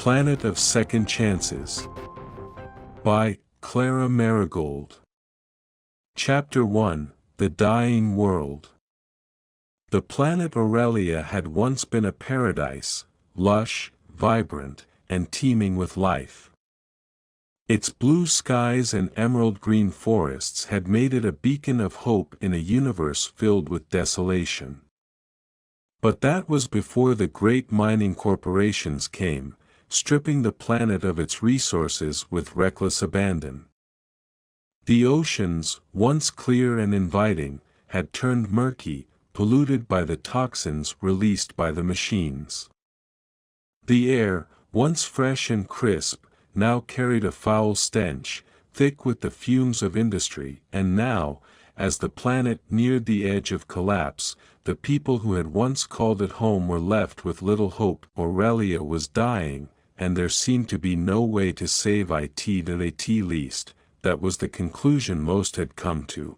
Planet of Second Chances. By Clara Marigold. Chapter 1: The Dying World. The planet Aurelia had once been a paradise, lush, vibrant, and teeming with life. Its blue skies and emerald-green forests had made it a beacon of hope in a universe filled with desolation. But that was before the great mining corporations came, stripping the planet of its resources with reckless abandon. The oceans, once clear and inviting, had turned murky, polluted by the toxins released by the machines. The air, once fresh and crisp, now carried a foul stench, thick with the fumes of industry, and now, as the planet neared the edge of collapse, the people who had once called it home were left with little hope. Aurelia was dying, and there seemed to be no way to save it at least. That was the conclusion most had come to.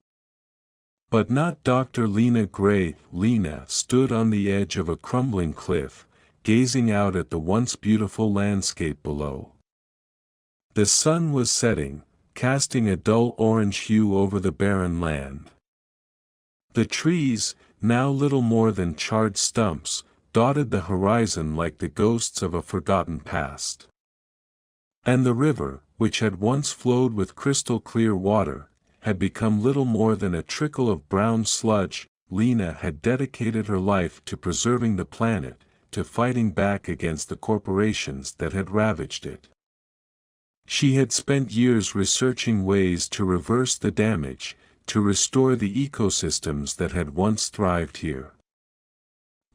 But not Dr. Lena Gray. Lena stood on the edge of a crumbling cliff, gazing out at the once beautiful landscape below. The sun was setting, casting a dull orange hue over the barren land. The trees, now little more than charred stumps, dotted the horizon like the ghosts of a forgotten past. And the river, which had once flowed with crystal-clear water, had become little more than a trickle of brown sludge. Lena had dedicated her life to preserving the planet, to fighting back against the corporations that had ravaged it. She had spent years researching ways to reverse the damage, to restore the ecosystems that had once thrived here.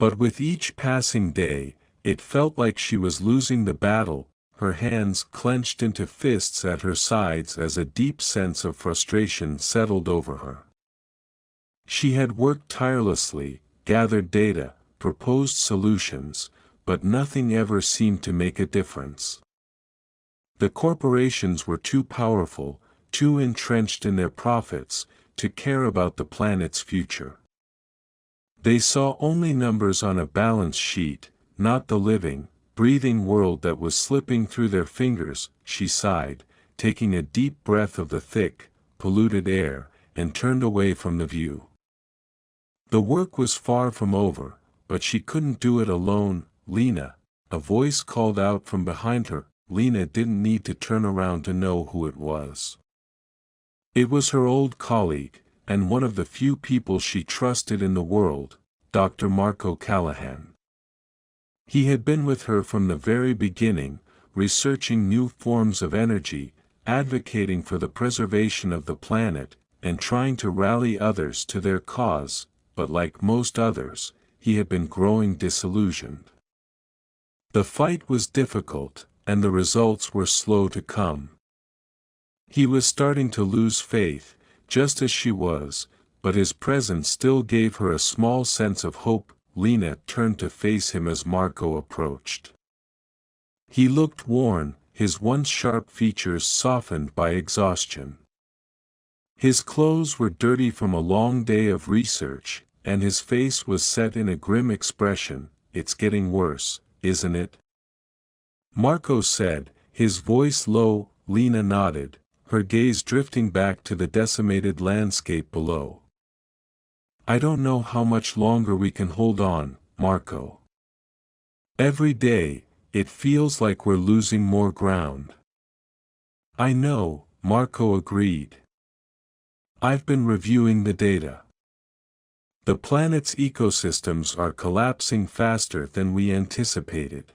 But with each passing day, it felt like she was losing the battle, her hands clenched into fists at her sides as a deep sense of frustration settled over her. She had worked tirelessly, gathered data, proposed solutions, but nothing ever seemed to make a difference. The corporations were too powerful, too entrenched in their profits, to care about the planet's future. They saw only numbers on a balance sheet, not the living, breathing world that was slipping through their fingers. She sighed, taking a deep breath of the thick, polluted air, and turned away from the view. The work was far from over, but she couldn't do it alone. Lena, a voice called out from behind her. Lena didn't need to turn around to know who it was. It was her old colleague, and one of the few people she trusted in the world, Dr. Marco Callahan. He had been with her from the very beginning, researching new forms of energy, advocating for the preservation of the planet, and trying to rally others to their cause, but like most others, he had been growing disillusioned. The fight was difficult, and the results were slow to come. He was starting to lose faith, just as she was, but his presence still gave her a small sense of hope. Lena turned to face him as Marco approached. He looked worn, his once sharp features softened by exhaustion. His clothes were dirty from a long day of research, and his face was set in a grim expression. "It's getting worse, isn't it?" Marco said, his voice low. Lena nodded, her gaze drifting back to the decimated landscape below. "I don't know how much longer we can hold on, Marco. Every day, it feels like we're losing more ground." "I know," Marco agreed. "I've been reviewing the data. The planet's ecosystems are collapsing faster than we anticipated.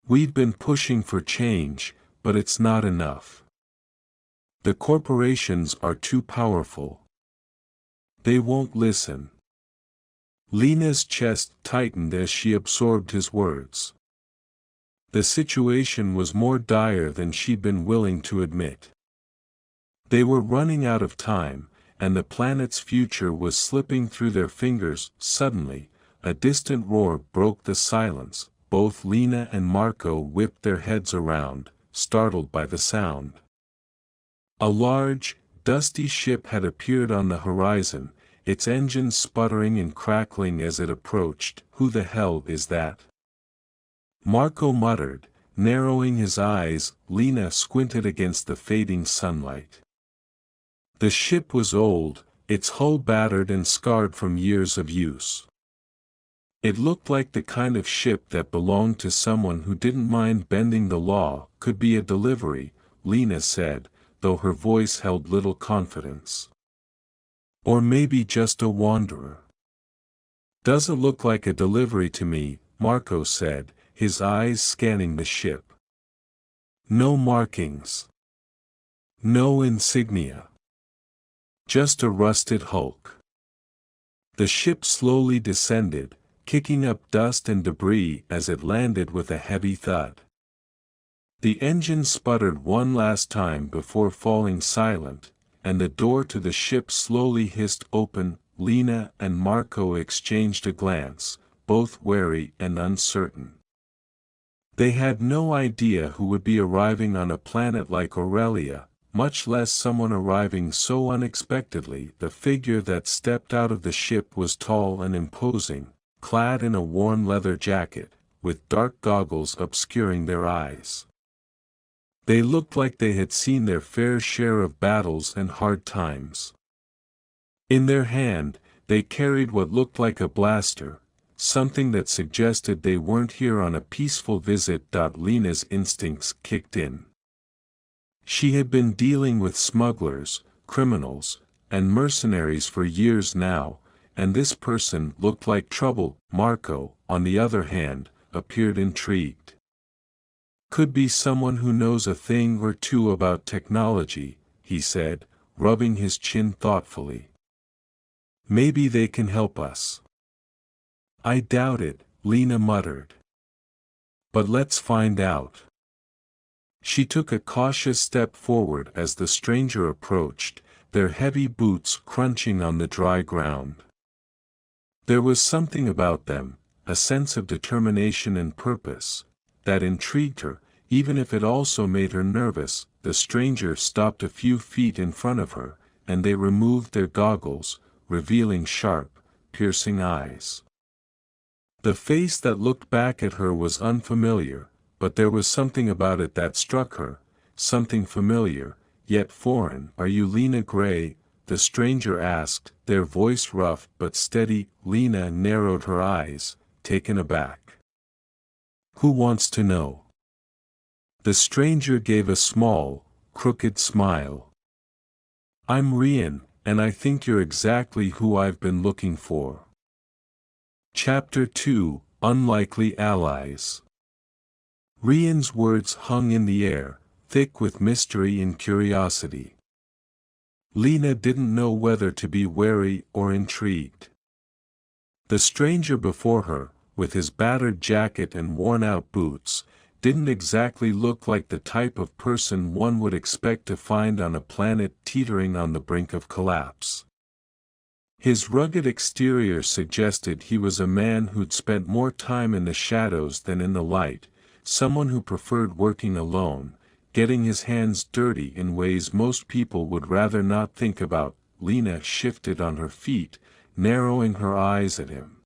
We've been pushing for change, but it's not enough. The corporations are too powerful. They won't listen." Lena's chest tightened as she absorbed his words. The situation was more dire than she'd been willing to admit. They were running out of time, and the planet's future was slipping through their fingers. Suddenly, a distant roar broke the silence. Both Lena and Marco whipped their heads around, startled by the sound. A large, dusty ship had appeared on the horizon, its engines sputtering and crackling as it approached. "Who the hell is that?" Marco muttered, narrowing his eyes. Lena squinted against the fading sunlight. The ship was old, its hull battered and scarred from years of use. It looked like the kind of ship that belonged to someone who didn't mind bending the law. Could be a delivery, Lena said, though her voice held little confidence. Or maybe just a wanderer. Doesn't look like a delivery to me, Marco said, his eyes scanning the ship. No markings. No insignia. Just a rusted hulk. The ship slowly descended, kicking up dust and debris as it landed with a heavy thud. The engine sputtered one last time before falling silent, and the door to the ship slowly hissed open. Lena and Marco exchanged a glance, both wary and uncertain. They had no idea who would be arriving on a planet like Aurelia, much less someone arriving so unexpectedly. The figure that stepped out of the ship was tall and imposing, clad in a worn leather jacket, with dark goggles obscuring their eyes. They looked like they had seen their fair share of battles and hard times. In their hand, they carried what looked like a blaster, something that suggested they weren't here on a peaceful visit. Lena's instincts kicked in. She had been dealing with smugglers, criminals, and mercenaries for years now, and this person looked like trouble. Marco, on the other hand, appeared intrigued. Could be someone who knows a thing or two about technology, he said, rubbing his chin thoughtfully. Maybe they can help us. I doubt it, Lena muttered. But let's find out. She took a cautious step forward as the stranger approached, their heavy boots crunching on the dry ground. There was something about them, a sense of determination and purpose, that intrigued her, even if it also made her nervous. The stranger stopped a few feet in front of her, and they removed their goggles, revealing sharp, piercing eyes. The face that looked back at her was unfamiliar, but there was something about it that struck her, something familiar, yet foreign. Are you Lena Gray? The stranger asked, their voice rough but steady. Lena narrowed her eyes, taken aback. Who wants to know? The stranger gave a small, crooked smile. I'm Rian, and I think you're exactly who I've been looking for. Chapter 2, Unlikely Allies. Rian's words hung in the air, thick with mystery and curiosity. Lena didn't know whether to be wary or intrigued. The stranger before her, with his battered jacket and worn-out boots, didn't exactly look like the type of person one would expect to find on a planet teetering on the brink of collapse. His rugged exterior suggested he was a man who'd spent more time in the shadows than in the light, someone who preferred working alone, getting his hands dirty in ways most people would rather not think about. Lena shifted on her feet, narrowing her eyes at him.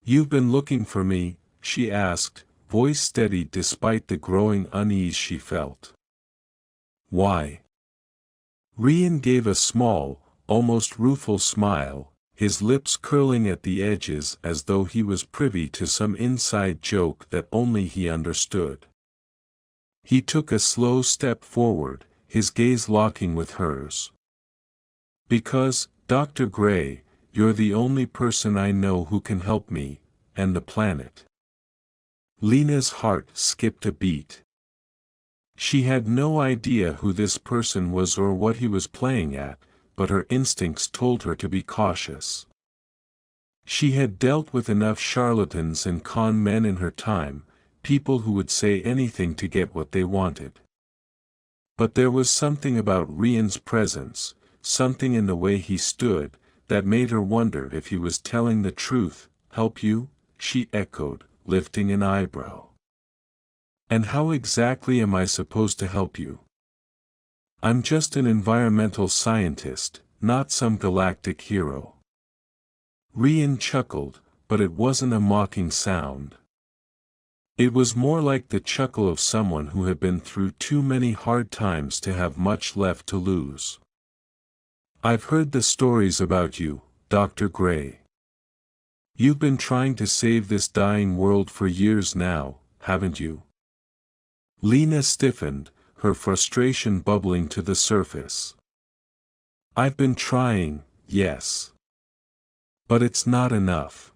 You've been looking for me? She asked, voice steady despite the growing unease she felt. Why? Rian gave a small, almost rueful smile, his lips curling at the edges as though he was privy to some inside joke that only he understood. He took a slow step forward, his gaze locking with hers. Because, Dr. Gray, you're the only person I know who can help me, and the planet. Lena's heart skipped a beat. She had no idea who this person was or what he was playing at, but her instincts told her to be cautious. She had dealt with enough charlatans and con men in her time, people who would say anything to get what they wanted. But there was something about Rian's presence, something in the way he stood, that made her wonder if he was telling the truth. Help you? She echoed, lifting an eyebrow. And how exactly am I supposed to help you? I'm just an environmental scientist, not some galactic hero. Rian chuckled, but it wasn't a mocking sound. It was more like the chuckle of someone who had been through too many hard times to have much left to lose. I've heard the stories about you, Dr. Gray. You've been trying to save this dying world for years now, haven't you? Lena stiffened, her frustration bubbling to the surface. I've been trying, yes. But it's not enough.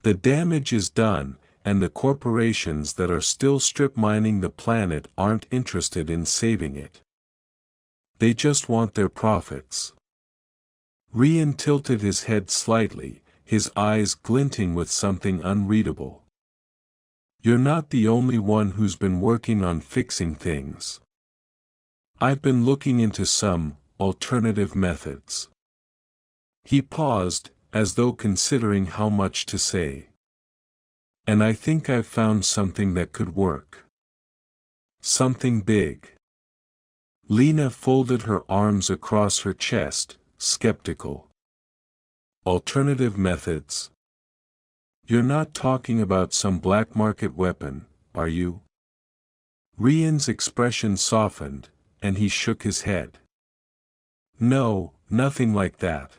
The damage is done, and the corporations that are still strip mining the planet aren't interested in saving it. They just want their profits. Rian tilted his head slightly, his eyes glinting with something unreadable. You're not the only one who's been working on fixing things. I've been looking into some alternative methods. He paused, as though considering how much to say. And I think I've found something that could work. Something big. Lena folded her arms across her chest, skeptical. Alternative methods? You're not talking about some black market weapon, are you? Rian's expression softened, and he shook his head. No, nothing like that.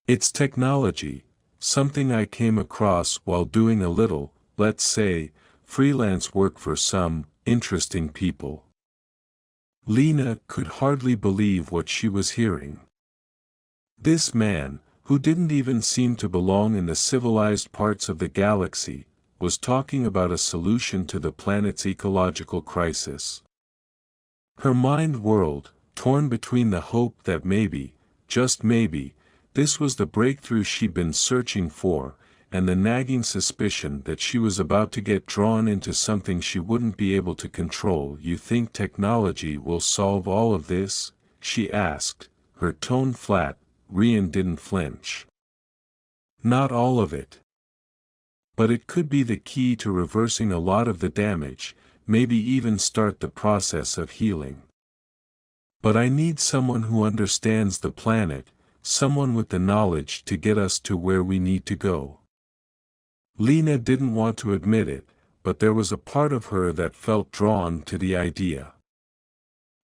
It's technology, something I came across while doing a little, let's say, freelance work for some interesting people. Lena could hardly believe what she was hearing. This man, who didn't even seem to belong in the civilized parts of the galaxy, was talking about a solution to the planet's ecological crisis. Her mind whirled, torn between the hope that maybe, just maybe, this was the breakthrough she'd been searching for, and the nagging suspicion that she was about to get drawn into something she wouldn't be able to control. You think technology will solve all of this? She asked, her tone flat. Rian didn't flinch. Not all of it. But it could be the key to reversing a lot of the damage, maybe even start the process of healing. But I need someone who understands the planet, someone with the knowledge to get us to where we need to go. Lena didn't want to admit it, but there was a part of her that felt drawn to the idea.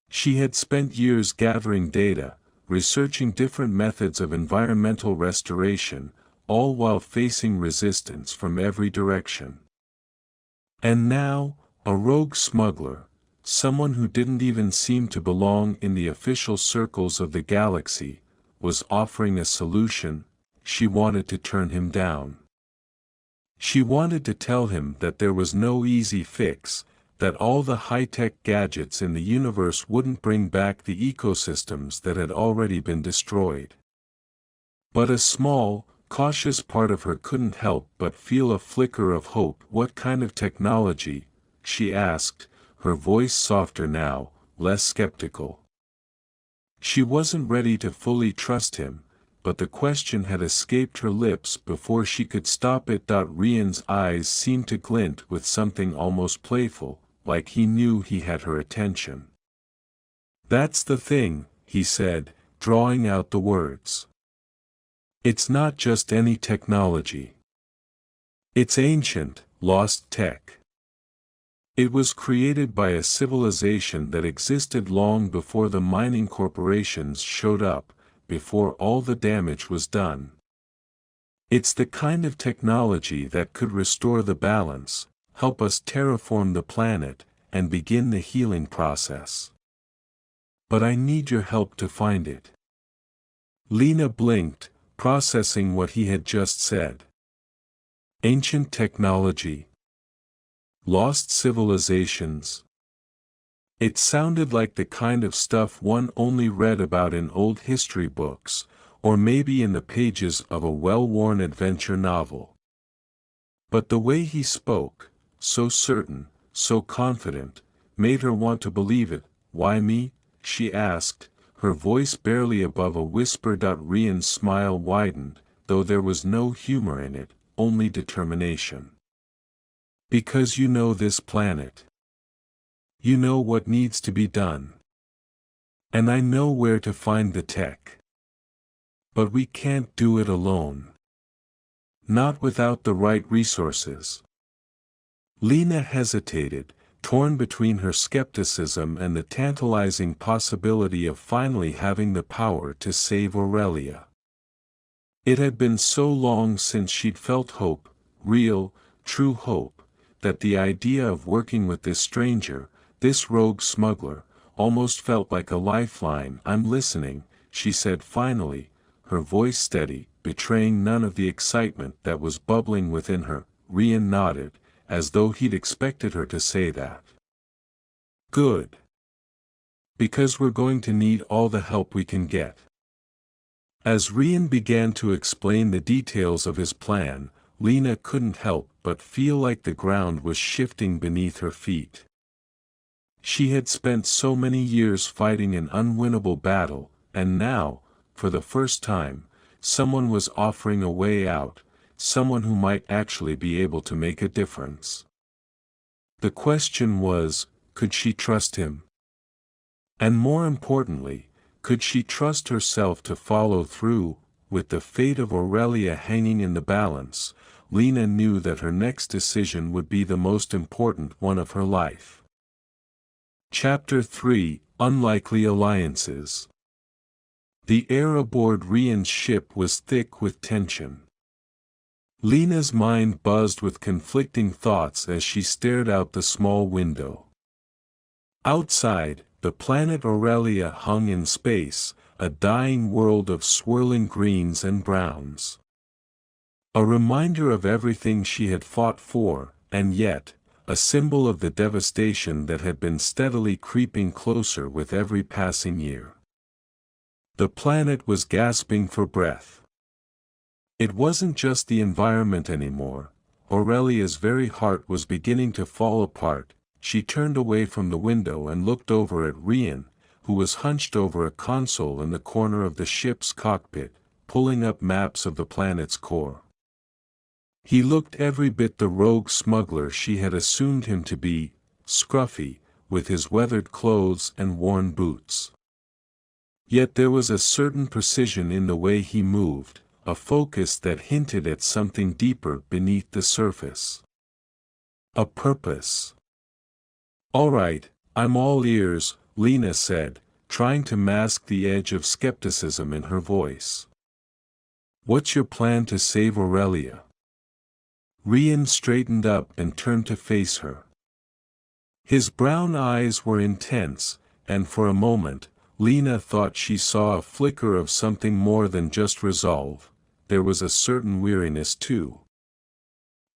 She had spent years gathering data, researching different methods of environmental restoration, all while facing resistance from every direction. And now, a rogue smuggler, someone who didn't even seem to belong in the official circles of the galaxy, was offering a solution. She wanted to turn him down. She wanted to tell him that there was no easy fix, that all the high-tech gadgets in the universe wouldn't bring back the ecosystems that had already been destroyed. But a small, cautious part of her couldn't help but feel a flicker of hope. What kind of technology? She asked, her voice softer now, less skeptical. She wasn't ready to fully trust him, but the question had escaped her lips before she could stop it. Rian's eyes seemed to glint with something almost playful, like he knew he had her attention. That's the thing, he said, drawing out the words. It's not just any technology. It's ancient, lost tech. It was created by a civilization that existed long before the mining corporations showed up, before all the damage was done. It's the kind of technology that could restore the balance, help us terraform the planet, and begin the healing process. But I need your help to find it. Lena blinked, processing what he had just said. Ancient technology. Lost civilizations. It sounded like the kind of stuff one only read about in old history books, or maybe in the pages of a well-worn adventure novel. But the way he spoke, so certain, so confident, made her want to believe it. Why me? She asked, her voice barely above a whisper. Rian's smile widened, though there was no humor in it, only determination. Because you know this planet. You know what needs to be done. And I know where to find the tech. But we can't do it alone. Not without the right resources. Lena hesitated, torn between her skepticism and the tantalizing possibility of finally having the power to save Aurelia. It had been so long since she'd felt hope, real, true hope, that the idea of working with this stranger, this rogue smuggler, almost felt like a lifeline. "I'm listening," she said finally, her voice steady, betraying none of the excitement that was bubbling within her. Rian nodded, as though he'd expected her to say that. "Good. Because we're going to need all the help we can get." As Rian began to explain the details of his plan, Lena couldn't help but feel like the ground was shifting beneath her feet. She had spent so many years fighting an unwinnable battle, and now, for the first time, someone was offering a way out, someone who might actually be able to make a difference. The question was, could she trust him? And more importantly, could she trust herself to follow through? With the fate of Aurelia hanging in the balance, Lena knew that her next decision would be the most important one of her life. Chapter 3: Unlikely Alliances. The air aboard Rian's ship was thick with tension. Lena's mind buzzed with conflicting thoughts as she stared out the small window. Outside, the planet Aurelia hung in space, a dying world of swirling greens and browns. A reminder of everything she had fought for, and yet, a symbol of the devastation that had been steadily creeping closer with every passing year. The planet was gasping for breath. It wasn't just the environment anymore. Aurelia's very heart was beginning to fall apart. She turned away from the window and looked over at Rian, who was hunched over a console in the corner of the ship's cockpit, pulling up maps of the planet's core. He looked every bit the rogue smuggler she had assumed him to be, scruffy, with his weathered clothes and worn boots. Yet there was a certain precision in the way he moved, a focus that hinted at something deeper beneath the surface. A purpose. "All right, I'm all ears," Lena said, trying to mask the edge of skepticism in her voice. "What's your plan to save Aurelia?" Rian straightened up and turned to face her. His brown eyes were intense, and for a moment, Lena thought she saw a flicker of something more than just resolve. There was a certain weariness too.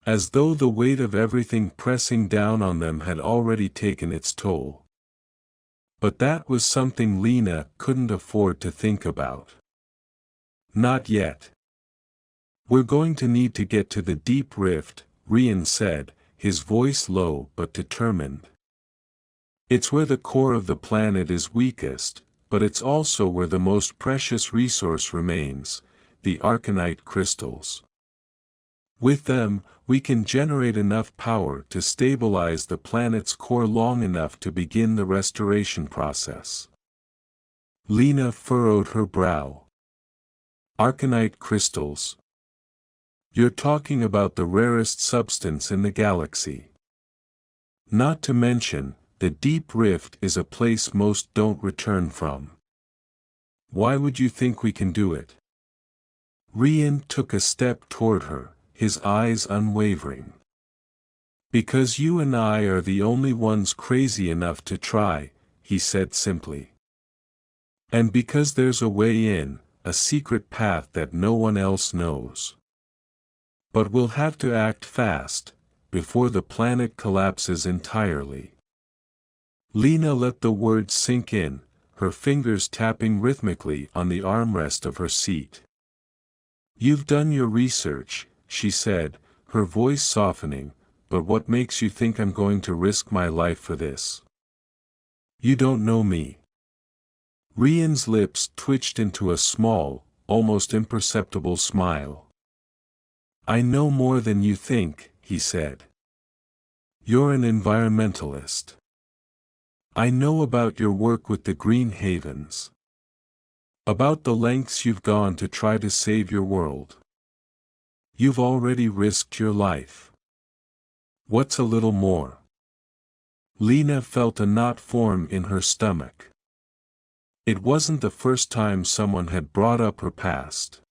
As though the weight of everything pressing down on them had already taken its toll. But that was something Lena couldn't afford to think about. Not yet. "We're going to need to get to the deep rift," Rian said, his voice low but determined. "It's where the core of the planet is weakest, but it's also where the most precious resource remains, the arcanite crystals. With them, we can generate enough power to stabilize the planet's core long enough to begin the restoration process." Lena furrowed her brow. "Arcanite crystals? You're talking about the rarest substance in the galaxy. Not to mention, the deep rift is a place most don't return from. Why would you think we can do it?" Rian took a step toward her, his eyes unwavering. "Because you and I are the only ones crazy enough to try," he said simply. "And because there's a way in, a secret path that no one else knows. But we'll have to act fast, before the planet collapses entirely." Lena let the words sink in, her fingers tapping rhythmically on the armrest of her seat. "You've done your research," she said, her voice softening, "but what makes you think I'm going to risk my life for this? You don't know me." Rian's lips twitched into a small, almost imperceptible smile. "I know more than you think," he said. "You're an environmentalist. I know about your work with the Green Havens. About the lengths you've gone to try to save your world. You've already risked your life. What's a little more? Lena felt a knot form in her stomach. It wasn't the first time someone had brought up her past.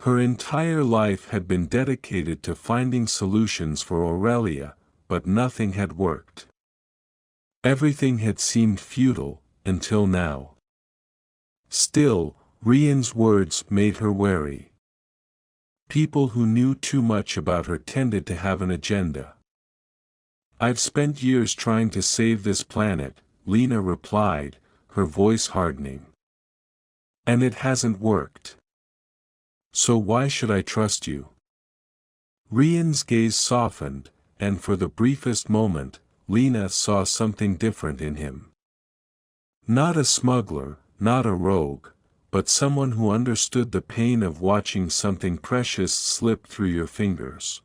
Her entire life had been dedicated to finding solutions for Aurelia, but nothing had worked. Everything had seemed futile, until now. Still, Rian's words made her wary. People who knew too much about her tended to have an agenda. I've spent years trying to save this planet, Lena replied, her voice hardening. And it hasn't worked. So why should I trust you? Rian's gaze softened, and for the briefest moment, Lena saw something different in him. Not a smuggler, not a rogue, but someone who understood the pain of watching something precious slip through your fingers.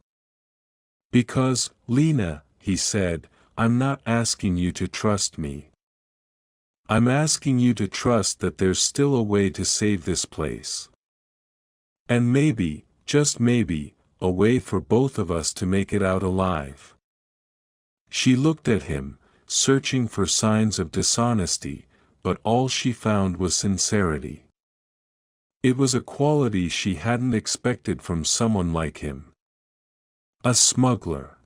Because, Lena, he said, I'm not asking you to trust me. I'm asking you to trust that there's still a way to save this place. And maybe, just maybe, a way for both of us to make it out alive. She looked at him, searching for signs of dishonesty, but all she found was sincerity. It was a quality she hadn't expected from someone like him. A smuggler.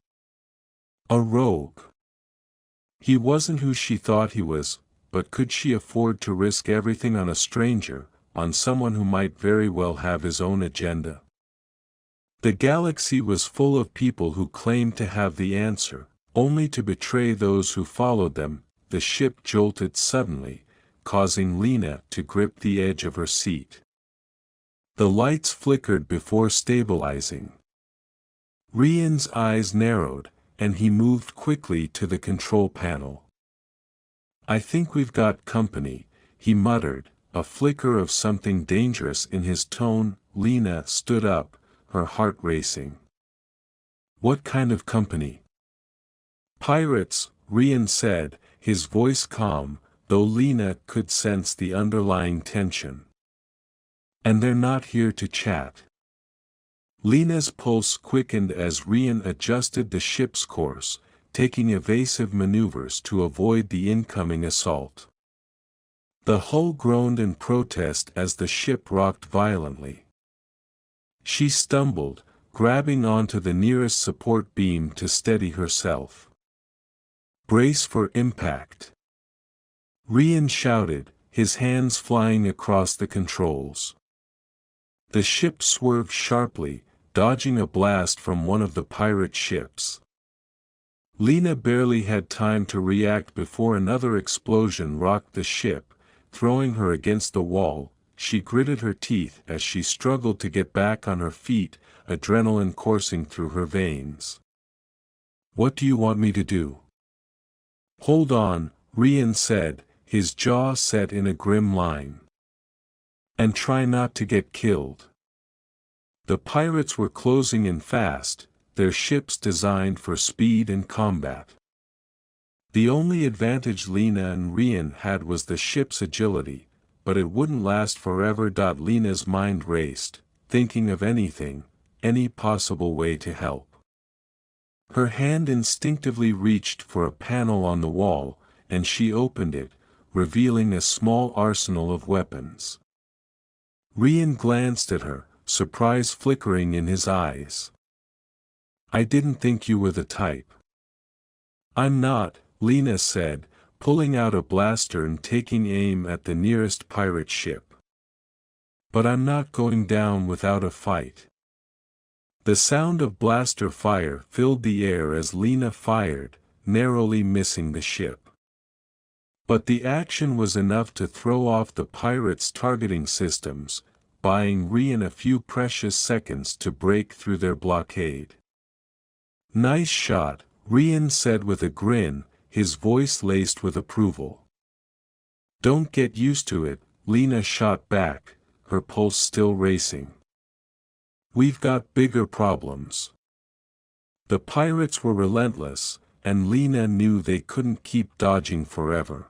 A rogue. He wasn't who she thought he was, but could she afford to risk everything on a stranger, on someone who might very well have his own agenda? The galaxy was full of people who claimed to have the answer, only to betray those who followed them. The ship jolted suddenly, causing Lena to grip the edge of her seat. The lights flickered before stabilizing. Rian's eyes narrowed, and he moved quickly to the control panel. I think we've got company, he muttered, a flicker of something dangerous in his tone. Lena stood up, her heart racing. What kind of company? Pirates, Rian said, his voice calm, though Lena could sense the underlying tension. And they're not here to chat. Lena's pulse quickened as Rian adjusted the ship's course, taking evasive maneuvers to avoid the incoming assault. The hull groaned in protest as the ship rocked violently. She stumbled, grabbing onto the nearest support beam to steady herself. Brace for impact. Rian shouted, his hands flying across the controls. The ship swerved sharply, dodging a blast from one of the pirate ships. Lena barely had time to react before another explosion rocked the ship, throwing her against the wall. She gritted her teeth as she struggled to get back on her feet, adrenaline coursing through her veins. What do you want me to do? Hold on, Rian said, his jaw set in a grim line. And try not to get killed. The pirates were closing in fast, their ships designed for speed and combat. The only advantage Lena and Rian had was the ship's agility, but it wouldn't last forever. Lena's mind raced, thinking of anything, any possible way to help. Her hand instinctively reached for a panel on the wall, and she opened it, revealing a small arsenal of weapons. Rian glanced at her, surprise flickering in his eyes. I didn't think you were the type. I'm not, Lena said, pulling out a blaster and taking aim at the nearest pirate ship. But I'm not going down without a fight. The sound of blaster fire filled the air as Lena fired, narrowly missing the ship. But the action was enough to throw off the pirates' targeting systems, buying Rian a few precious seconds to break through their blockade. Nice shot, Rian said with a grin, his voice laced with approval. Don't get used to it, Lena shot back, her pulse still racing. We've got bigger problems. The pirates were relentless, and Lena knew they couldn't keep dodging forever.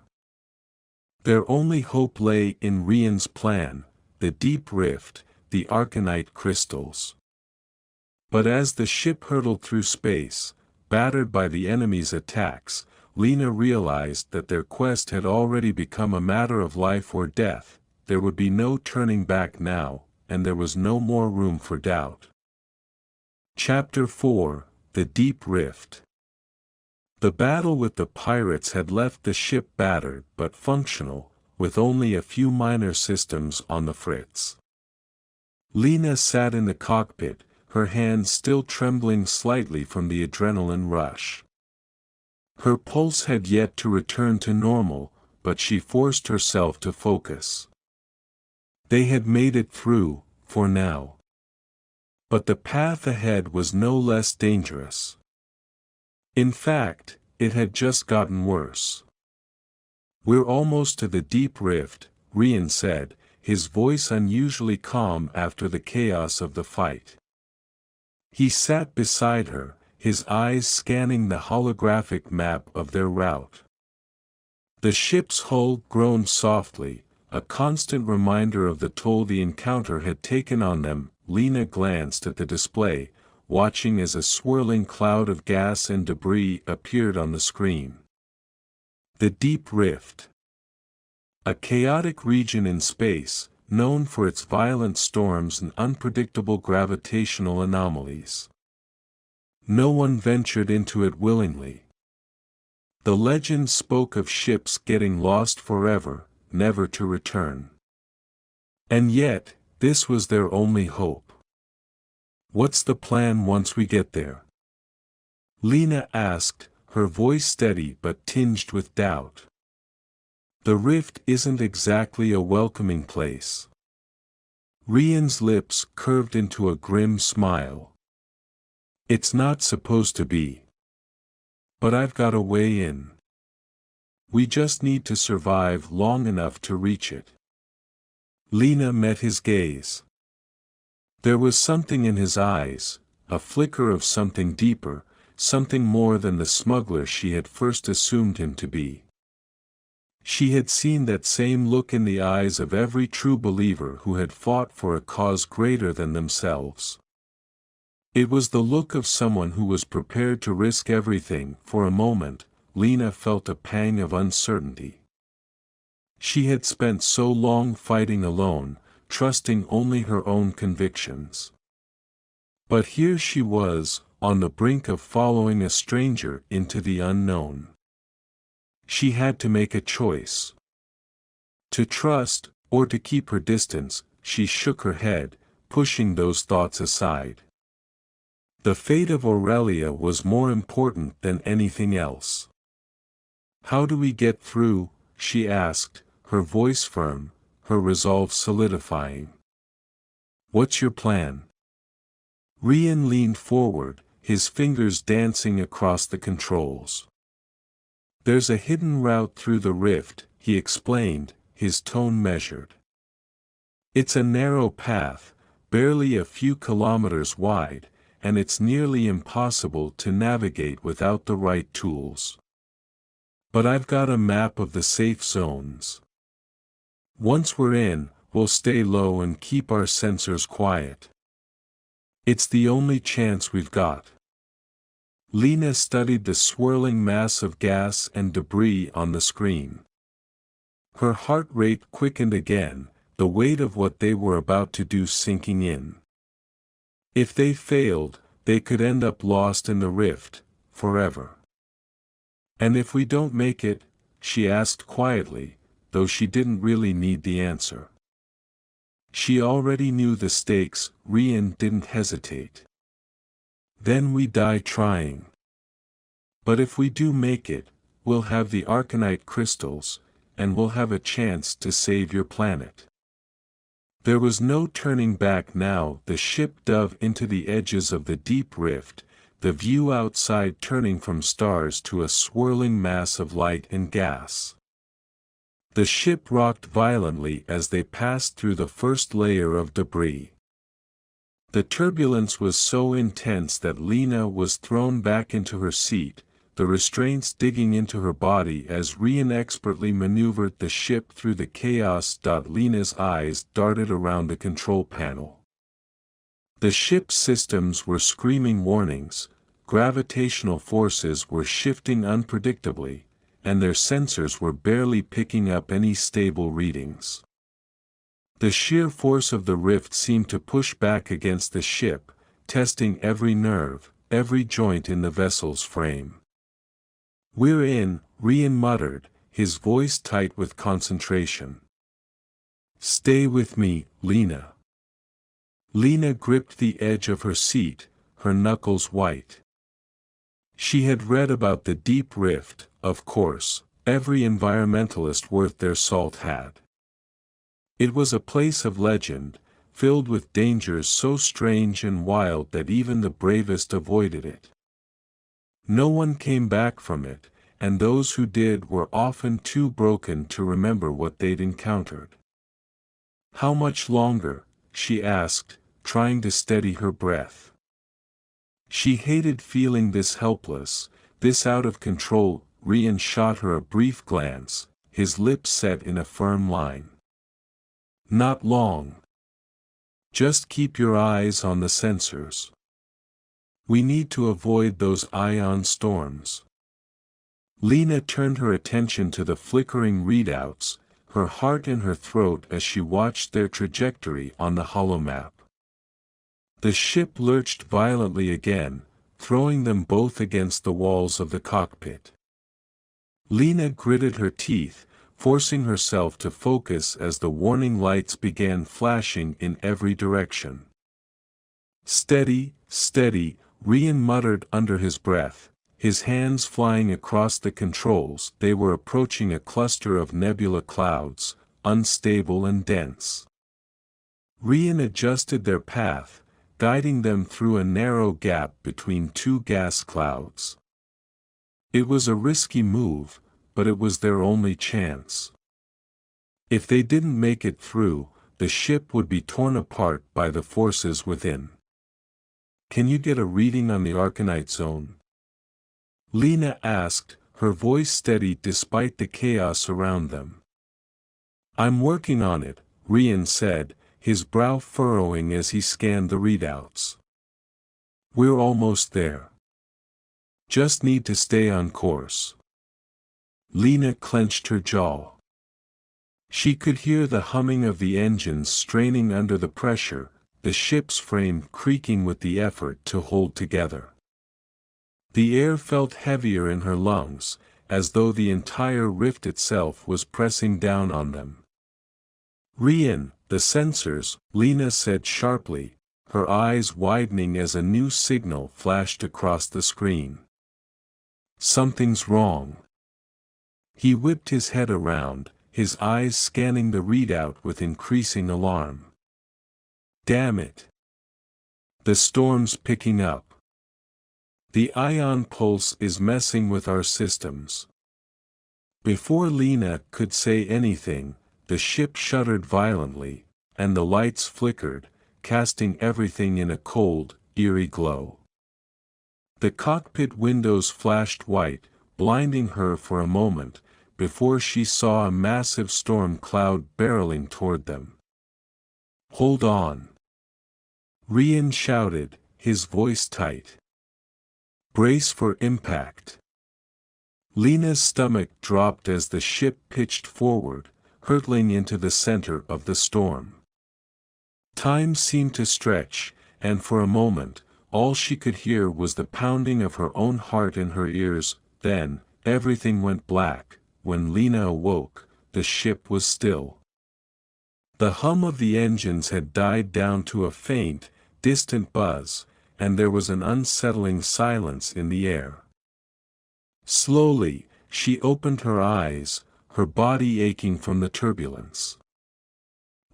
Their only hope lay in Rian's plan, the deep rift, the arcanite crystals. But as the ship hurtled through space, battered by the enemy's attacks, Lena realized that their quest had already become a matter of life or death. There would be no turning back now, and there was no more room for doubt. Chapter 4: The Deep Rift. The battle with the pirates had left the ship battered but functional, with only a few minor systems on the fritz. Lena sat in the cockpit, her hands still trembling slightly from the adrenaline rush. Her pulse had yet to return to normal, but she forced herself to focus. They had made it through, for now. But the path ahead was no less dangerous. In fact, it had just gotten worse. "We're almost to the deep rift," Rian said, his voice unusually calm after the chaos of the fight. He sat beside her, his eyes scanning the holographic map of their route. The ship's hull groaned softly, a constant reminder of the toll the encounter had taken on them. Lena glanced at the display, watching as a swirling cloud of gas and debris appeared on the screen. The Deep Rift. A chaotic region in space, known for its violent storms and unpredictable gravitational anomalies. No one ventured into it willingly. The legend spoke of ships getting lost forever, never to return. And yet, this was their only hope. "What's the plan once we get there?" Lena asked, her voice steady but tinged with doubt. "The rift isn't exactly a welcoming place." Rian's lips curved into a grim smile. "It's not supposed to be. But I've got a way in. We just need to survive long enough to reach it." Lena met his gaze. There was something in his eyes, a flicker of something deeper, something more than the smuggler she had first assumed him to be. She had seen that same look in the eyes of every true believer who had fought for a cause greater than themselves. It was the look of someone who was prepared to risk everything. For a moment, Lena felt a pang of uncertainty. She had spent so long fighting alone, trusting only her own convictions. But here she was, on the brink of following a stranger into the unknown. She had to make a choice. To trust, or to keep her distance. She shook her head, pushing those thoughts aside. The fate of Aurelia was more important than anything else. "How do we get through?" she asked, her voice firm, her resolve solidifying. "What's your plan?" Rian leaned forward, his fingers dancing across the controls. "There's a hidden route through the rift," he explained, his tone measured. "It's a narrow path, barely a few kilometers wide, and it's nearly impossible to navigate without the right tools. But I've got a map of the safe zones. Once we're in, we'll stay low and keep our sensors quiet. It's the only chance we've got." Lena studied the swirling mass of gas and debris on the screen. Her heart rate quickened again, the weight of what they were about to do sinking in. If they failed, they could end up lost in the rift, forever. "And if we don't make it?" she asked quietly, though she didn't really need the answer. She already knew the stakes. Rian didn't hesitate. "Then we die trying. But if we do make it, we'll have the Arcanite crystals, and we'll have a chance to save your planet." There was no turning back now. The ship dove into the edges of the deep rift, the view outside turning from stars to a swirling mass of light and gas. The ship rocked violently as they passed through the first layer of debris. The turbulence was so intense that Lena was thrown back into her seat, the restraints digging into her body as Rian expertly maneuvered the ship through the chaos. Lena's eyes darted around the control panel. The ship's systems were screaming warnings, gravitational forces were shifting unpredictably, and their sensors were barely picking up any stable readings. The sheer force of the rift seemed to push back against the ship, testing every nerve, every joint in the vessel's frame. "We're in," Rian muttered, his voice tight with concentration. "Stay with me, Lena." Lena gripped the edge of her seat, her knuckles white. She had read about the deep rift, of course, every environmentalist worth their salt had. It was a place of legend, filled with dangers so strange and wild that even the bravest avoided it. No one came back from it, and those who did were often too broken to remember what they'd encountered. "How much longer?" she asked, trying to steady her breath. She hated feeling this helpless, this out of control. Rian shot her a brief glance, his lips set in a firm line. "Not long. Just keep your eyes on the sensors. We need to avoid those ion storms." Lena turned her attention to the flickering readouts, her heart in her throat as she watched their trajectory on the holomap. The ship lurched violently again, throwing them both against the walls of the cockpit. Lena gritted her teeth, forcing herself to focus as the warning lights began flashing in every direction. "Steady, steady," Rian muttered under his breath, his hands flying across the controls. They were approaching a cluster of nebula clouds, unstable and dense. Rian adjusted their path, guiding them through a narrow gap between two gas clouds. It was a risky move, but it was their only chance. If they didn't make it through, the ship would be torn apart by the forces within. "Can you get a reading on the Arcanite zone?" Lena asked, her voice steady despite the chaos around them. "I'm working on it," Rian said, his brow furrowing as he scanned the readouts. "We're almost there. Just need to stay on course." Lena clenched her jaw. She could hear the humming of the engines straining under the pressure, the ship's frame creaking with the effort to hold together. The air felt heavier in her lungs, as though the entire rift itself was pressing down on them. "Rian, the sensors," Lena said sharply, her eyes widening as a new signal flashed across the screen. "Something's wrong." He whipped his head around, his eyes scanning the readout with increasing alarm. "Damn it! The storm's picking up. The ion pulse is messing with our systems." Before Lena could say anything, the ship shuddered violently, and the lights flickered, casting everything in a cold, eerie glow. The cockpit windows flashed white, blinding her for a moment, before she saw a massive storm cloud barreling toward them. "Hold on!" Rian shouted, his voice tight. "Brace for impact." Lena's stomach dropped as the ship pitched forward, hurtling into the center of the storm. Time seemed to stretch, and for a moment, all she could hear was the pounding of her own heart in her ears. Then, everything went black. When Lena awoke, the ship was still. The hum of the engines had died down to a faint, distant buzz, and there was an unsettling silence in the air. Slowly, she opened her eyes, her body aching from the turbulence.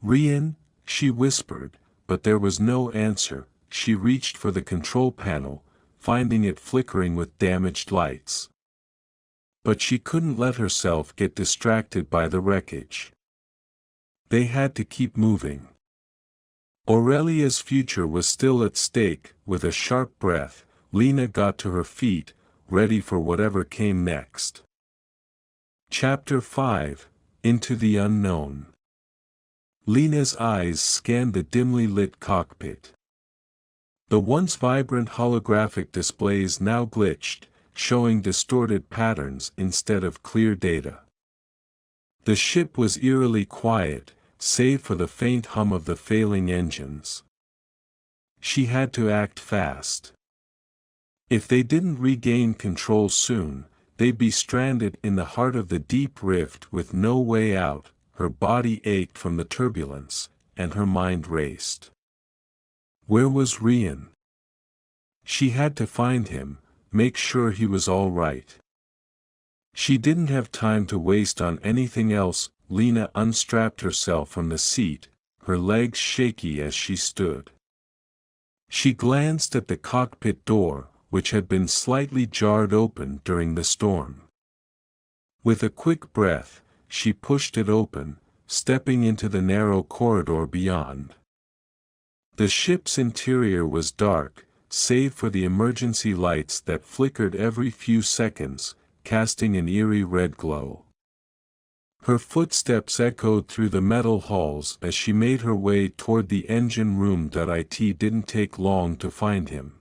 "Rian," she whispered, but there was no answer. She reached for the control panel, finding it flickering with damaged lights. But she couldn't let herself get distracted by the wreckage. They had to keep moving. Aurelia's future was still at stake. With a sharp breath, Lena got to her feet, ready for whatever came next. Chapter 5, Into the Unknown. Lena's eyes scanned the dimly lit cockpit. The once vibrant holographic displays now glitched, showing distorted patterns instead of clear data. The ship was eerily quiet, save for the faint hum of the failing engines. She had to act fast. If they didn't regain control soon, they'd be stranded in the heart of the deep rift with no way out. Her body ached from the turbulence, and her mind raced. Where was Rian? She had to find him, make sure he was all right. She didn't have time to waste on anything else. Lena unstrapped herself from the seat, her legs shaky as she stood. She glanced at the cockpit door, which had been slightly jarred open during the storm. With a quick breath, she pushed it open, stepping into the narrow corridor beyond. The ship's interior was dark, save for the emergency lights that flickered every few seconds, casting an eerie red glow. Her footsteps echoed through the metal halls as she made her way toward the engine room. It didn't take long to find him.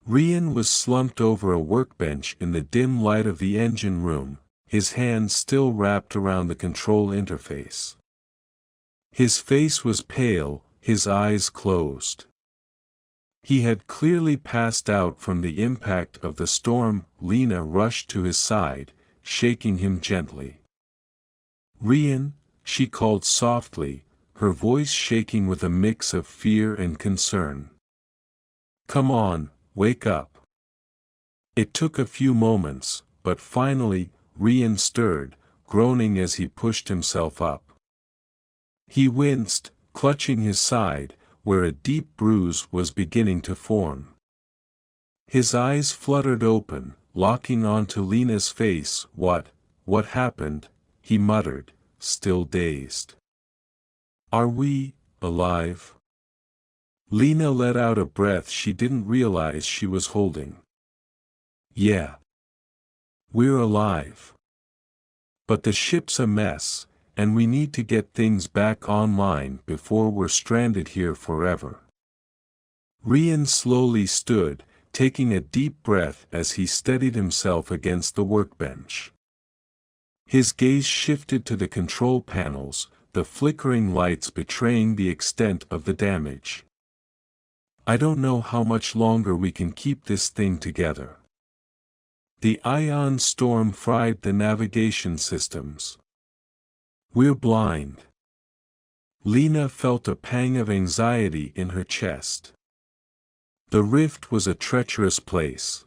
Rian was slumped over a workbench in the dim light of the engine room, his hands still wrapped around the control interface. His face was pale, his eyes closed. He had clearly passed out from the impact of the storm. Lena rushed to his side, shaking him gently. "Rian," she called softly, her voice shaking with a mix of fear and concern. "Come on, wake up." It took a few moments, but finally, Rian stirred, groaning as he pushed himself up. He winced, clutching his side, where a deep bruise was beginning to form. His eyes fluttered open, locking onto Lena's face. What happened?" he muttered, still dazed. "Are we alive?" Lena let out a breath she didn't realize she was holding. "Yeah. We're alive. But the ship's a mess, and we need to get things back online before we're stranded here forever." Rian slowly stood, taking a deep breath as he steadied himself against the workbench. His gaze shifted to the control panels, the flickering lights betraying the extent of the damage. "I don't know how much longer we can keep this thing together. The ion storm fried the navigation systems. We're blind." Lena felt a pang of anxiety in her chest. The rift was a treacherous place.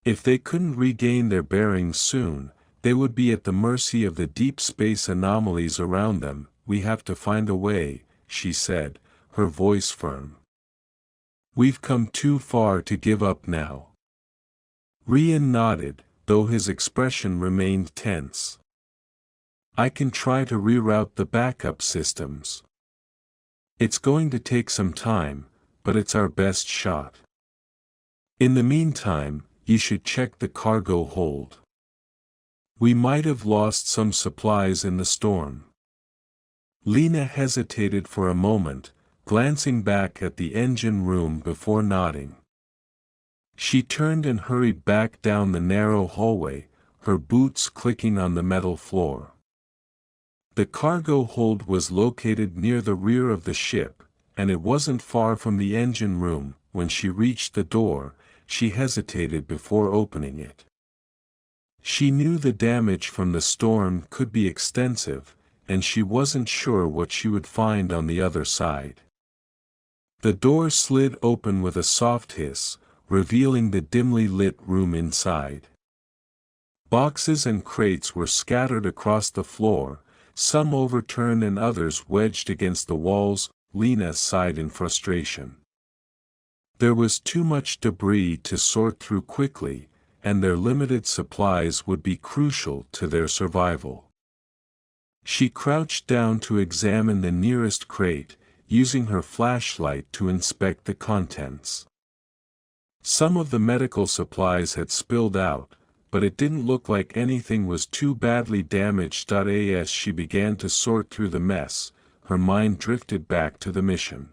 If they couldn't regain their bearings soon, they would be at the mercy of the deep space anomalies around them. "We have to find a way," she said, her voice firm. "We've come too far to give up now." Rian nodded, though his expression remained tense. "I can try to reroute the backup systems. It's going to take some time, but it's our best shot. In the meantime, you should check the cargo hold. We might have lost some supplies in the storm." Lena hesitated for a moment, glancing back at the engine room before nodding. She turned and hurried back down the narrow hallway, her boots clicking on the metal floor. The cargo hold was located near the rear of the ship, and it wasn't far from the engine room. When she reached the door, she hesitated before opening it. She knew the damage from the storm could be extensive, and she wasn't sure what she would find on the other side. The door slid open with a soft hiss, revealing the dimly lit room inside. Boxes and crates were scattered across the floor, some overturned and others wedged against the walls. Lena sighed in frustration. There was too much debris to sort through quickly, and their limited supplies would be crucial to their survival. She crouched down to examine the nearest crate, using her flashlight to inspect the contents. Some of the medical supplies had spilled out, but it didn't look like anything was too badly damaged. As she began to sort through the mess, her mind drifted back to the mission.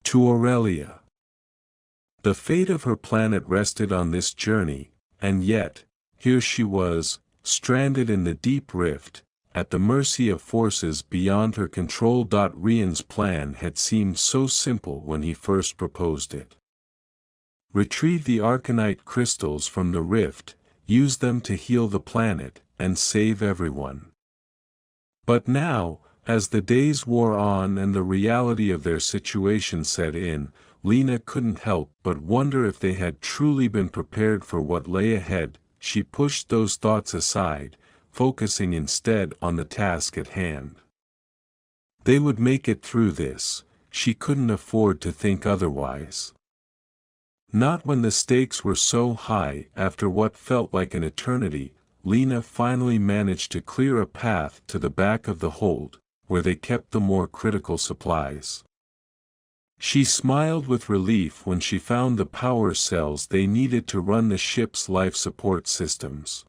To Aurelia. The fate of her planet rested on this journey, and yet, here she was, stranded in the deep rift, at the mercy of forces beyond her control. Rian's plan had seemed so simple when he first proposed it. Retrieve the Arcanite crystals from the rift, use them to heal the planet, and save everyone. But now, as the days wore on and the reality of their situation set in, Lena couldn't help but wonder if they had truly been prepared for what lay ahead. She pushed those thoughts aside, focusing instead on the task at hand. They would make it through this, she couldn't afford to think otherwise. Not when the stakes were so high. After what felt like an eternity, Lena finally managed to clear a path to the back of the hold, where they kept the more critical supplies. She smiled with relief when she found the power cells they needed to run the ship's life support systems.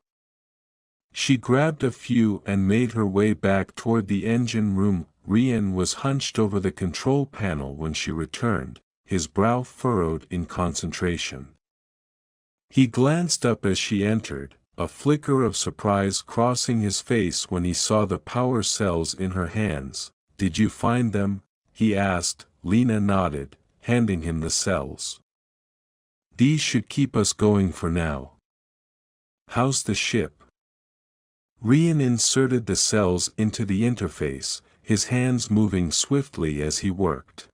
She grabbed a few and made her way back toward the engine room. Rian was hunched over the control panel when she returned, his brow furrowed in concentration. He glanced up as she entered, a flicker of surprise crossing his face when he saw the power cells in her hands. "Did you find them?" he asked. Lena nodded, handing him the cells. "These should keep us going for now. How's the ship?" Rian inserted the cells into the interface, his hands moving swiftly as he worked.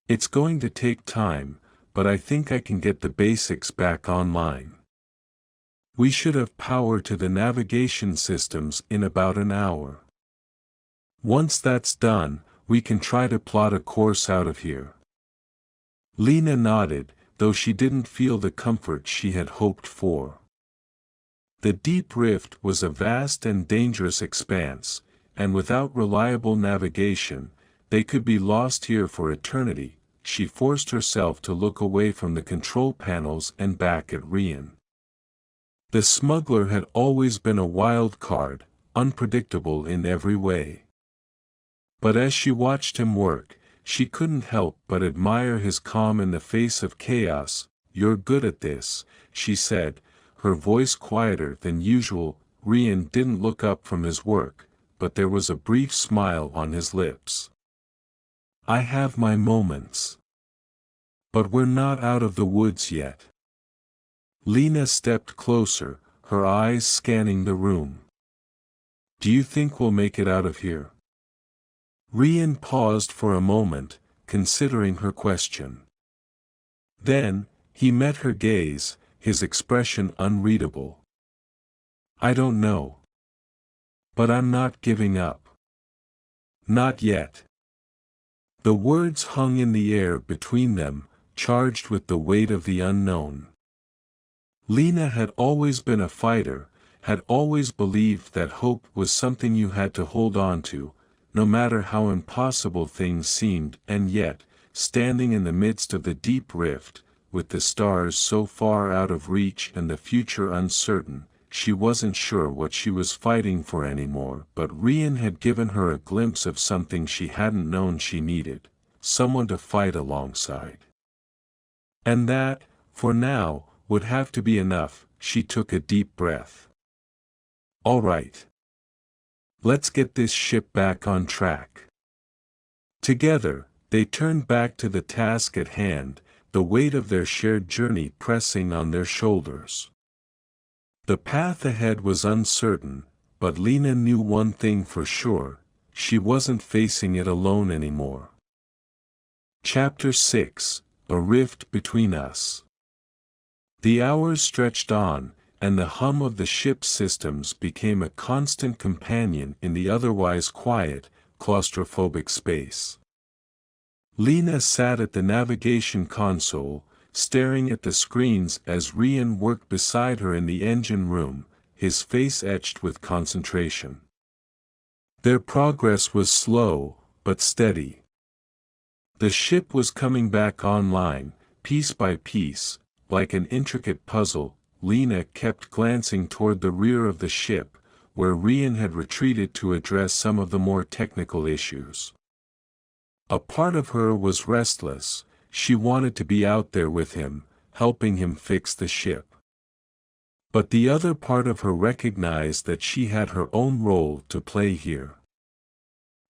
"It's going to take time, but I think I can get the basics back online. We should have power to the navigation systems in about an hour. Once that's done, we can try to plot a course out of here." Lena nodded, though she didn't feel the comfort she had hoped for. The deep rift was a vast and dangerous expanse, and without reliable navigation, they could be lost here for eternity. She forced herself to look away from the control panels and back at Rian. The smuggler had always been a wild card, unpredictable in every way. But as she watched him work, she couldn't help but admire his calm in the face of chaos. "You're good at this," she said, her voice quieter than usual. Rian didn't look up from his work, but there was a brief smile on his lips. "I have my moments. But we're not out of the woods yet." Lena stepped closer, her eyes scanning the room. "Do you think we'll make it out of here?" Rian paused for a moment, considering her question. Then, he met her gaze, his expression unreadable. "I don't know. But I'm not giving up. Not yet." The words hung in the air between them, charged with the weight of the unknown. Lena had always been a fighter, had always believed that hope was something you had to hold on to, no matter how impossible things seemed. And yet, standing in the midst of the deep rift, with the stars so far out of reach and the future uncertain, she wasn't sure what she was fighting for anymore. But Rian had given her a glimpse of something she hadn't known she needed, someone to fight alongside. And that, for now, would have to be enough. She took a deep breath. "All right. Let's get this ship back on track." Together, they turned back to the task at hand, the weight of their shared journey pressing on their shoulders. The path ahead was uncertain, but Lena knew one thing for sure: she wasn't facing it alone anymore. Chapter 6: A Rift Between Us. The hours stretched on, and the hum of the ship's systems became a constant companion in the otherwise quiet, claustrophobic space. Lena sat at the navigation console, staring at the screens as Rian worked beside her in the engine room, his face etched with concentration. Their progress was slow, but steady. The ship was coming back online, piece by piece, like an intricate puzzle. Lena kept glancing toward the rear of the ship, where Rian had retreated to address some of the more technical issues. A part of her was restless. She wanted to be out there with him, helping him fix the ship. But the other part of her recognized that she had her own role to play here.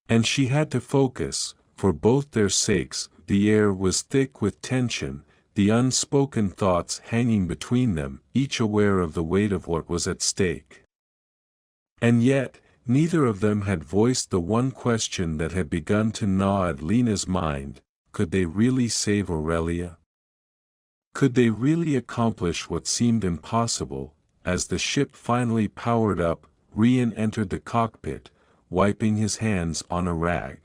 And she had to focus, for both their sakes. The air was thick with tension, the unspoken thoughts hanging between them, each aware of the weight of what was at stake. And yet, neither of them had voiced the one question that had begun to gnaw at Lena's mind: could they really save Aurelia? Could they really accomplish what seemed impossible? As the ship finally powered up, Rian entered the cockpit, wiping his hands on a rag.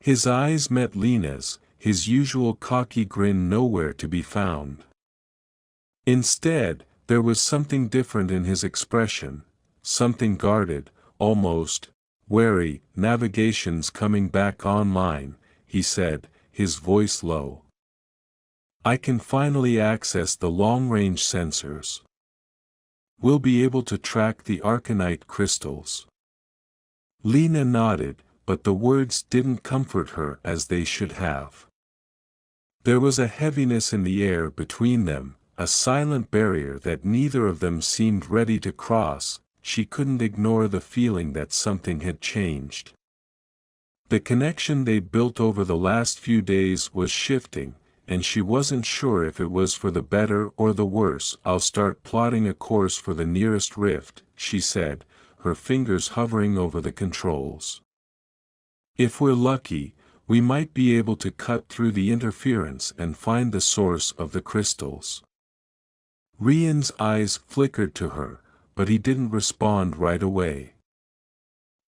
His eyes met Lena's, his usual cocky grin nowhere to be found. Instead, there was something different in his expression, something guarded, almost wary. "Navigation's coming back online," he said, his voice low. "I can finally access the long-range sensors. We'll be able to track the arcanite crystals." Lena nodded, but the words didn't comfort her as they should have. There was a heaviness in the air between them, a silent barrier that neither of them seemed ready to cross. She couldn't ignore the feeling that something had changed. The connection they'd built over the last few days was shifting, and she wasn't sure if it was for the better or the worse. "I'll start plotting a course for the nearest rift," she said, her fingers hovering over the controls. "If we're lucky, we might be able to cut through the interference and find the source of the crystals." Rian's eyes flickered to her, but he didn't respond right away.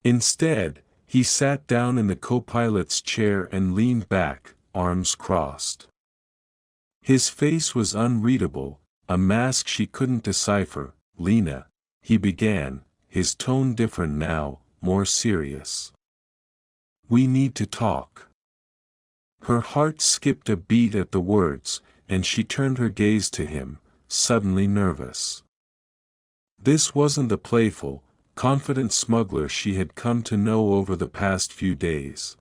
Instead, he sat down in the co-pilot's chair and leaned back, arms crossed. His face was unreadable, a mask she couldn't decipher. "Lena," he began, his tone different now, more serious. "We need to talk." Her heart skipped a beat at the words, and she turned her gaze to him, suddenly nervous. This wasn't the playful, confident smuggler she had come to know over the past few days.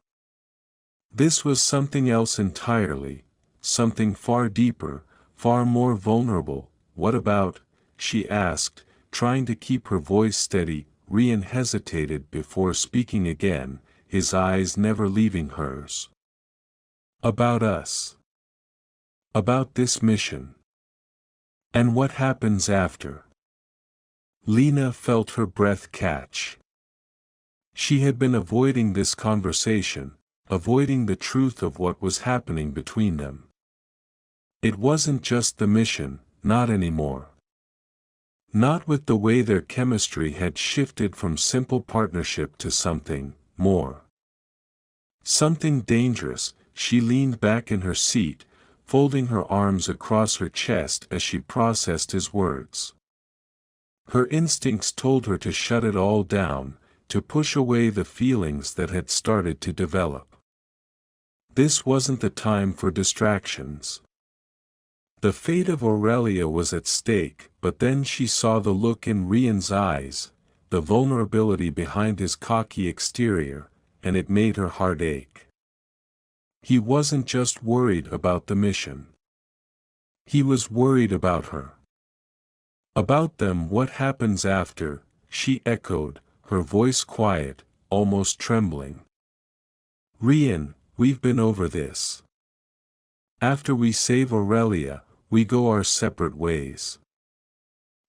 This was something else entirely, something far deeper, far more vulnerable. "What about?" she asked, trying to keep her voice steady. Rian hesitated before speaking again, his eyes never leaving hers. "About us. About this mission. And what happens after." Lena felt her breath catch. She had been avoiding this conversation, avoiding the truth of what was happening between them. It wasn't just the mission, not anymore. Not with the way their chemistry had shifted from simple partnership to something more. Something dangerous. She leaned back in her seat, folding her arms across her chest as she processed his words. Her instincts told her to shut it all down, to push away the feelings that had started to develop. This wasn't the time for distractions. The fate of Aurelia was at stake, but then she saw the look in Rian's eyes, the vulnerability behind his cocky exterior, and it made her heart ache. He wasn't just worried about the mission. He was worried about her. "About them. What happens after?" she echoed, her voice quiet, almost trembling. "Rian, we've been over this. After we save Aurelia, we go our separate ways.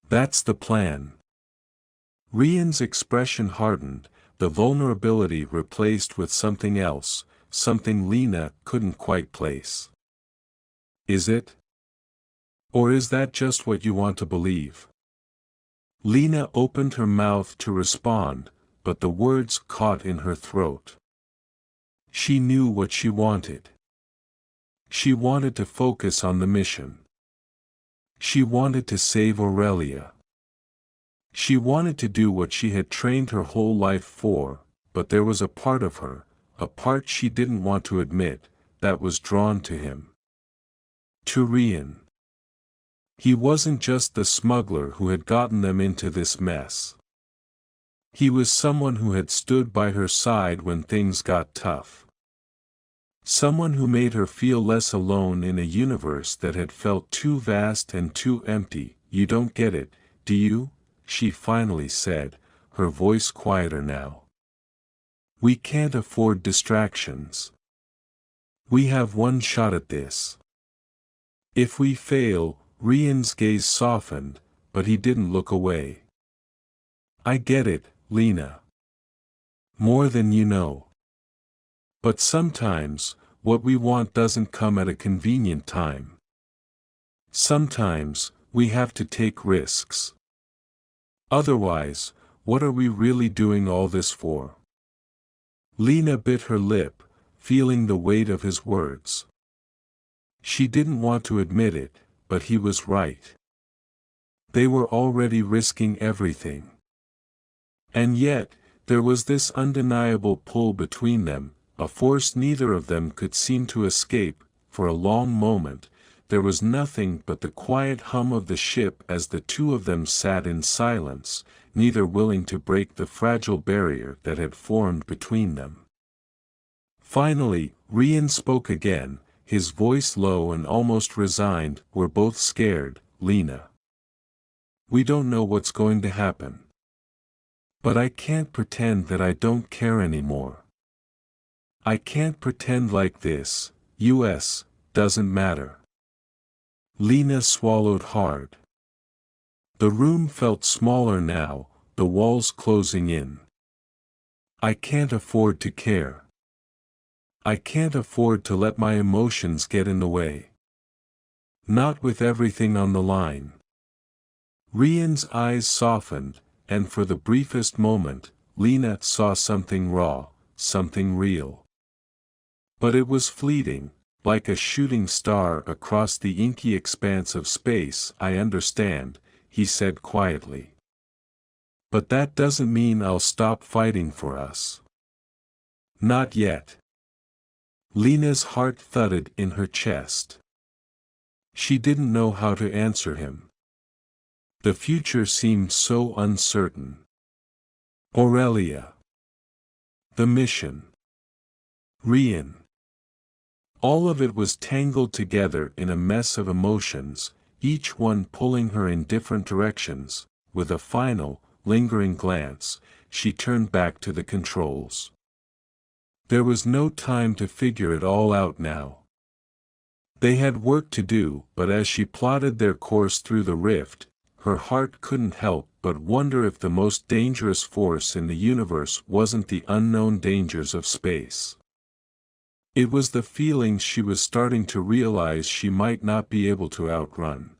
That's the plan." Rian's expression hardened, the vulnerability replaced with something else, something Lena couldn't quite place. "Is it? Or is that just what you want to believe?" Lena opened her mouth to respond, but the words caught in her throat. She knew what she wanted. She wanted to focus on the mission. She wanted to save Aurelia. She wanted to do what she had trained her whole life for, but there was a part of her, a part she didn't want to admit, that was drawn to him. To Rian. He wasn't just the smuggler who had gotten them into this mess. He was someone who had stood by her side when things got tough. Someone who made her feel less alone in a universe that had felt too vast and too empty. "You don't get it, do you?" she finally said, her voice quieter now. "We can't afford distractions. We have one shot at this. If we fail," Rian's gaze softened, but he didn't look away. "I get it, Lena. More than you know. But sometimes, what we want doesn't come at a convenient time. Sometimes, we have to take risks. Otherwise, what are we really doing all this for?" Lena bit her lip, feeling the weight of his words. She didn't want to admit it, but he was right. They were already risking everything. And yet, there was this undeniable pull between them, a force neither of them could seem to escape. For a long moment, there was nothing but the quiet hum of the ship as the two of them sat in silence, neither willing to break the fragile barrier that had formed between them. Finally, Rian spoke again, his voice low and almost resigned. "We're both scared, Lena. We don't know what's going to happen. But I can't pretend that I don't care anymore. I can't pretend like this, US, doesn't matter." Lena swallowed hard. The room felt smaller now, the walls closing in. "I can't afford to care. I can't afford to let my emotions get in the way. Not with everything on the line." Rian's eyes softened, and for the briefest moment, Lena saw something raw, something real. But it was fleeting, like a shooting star across the inky expanse of space. "I understand," he said quietly. "But that doesn't mean I'll stop fighting for us. Not yet." Lena's heart thudded in her chest. She didn't know how to answer him. The future seemed so uncertain. Aurelia. The mission. Rian. All of it was tangled together in a mess of emotions, each one pulling her in different directions. With a final, lingering glance, she turned back to the controls. There was no time to figure it all out now. They had work to do, but as she plotted their course through the rift, her heart couldn't help but wonder if the most dangerous force in the universe wasn't the unknown dangers of space. It was the feeling she was starting to realize she might not be able to outrun.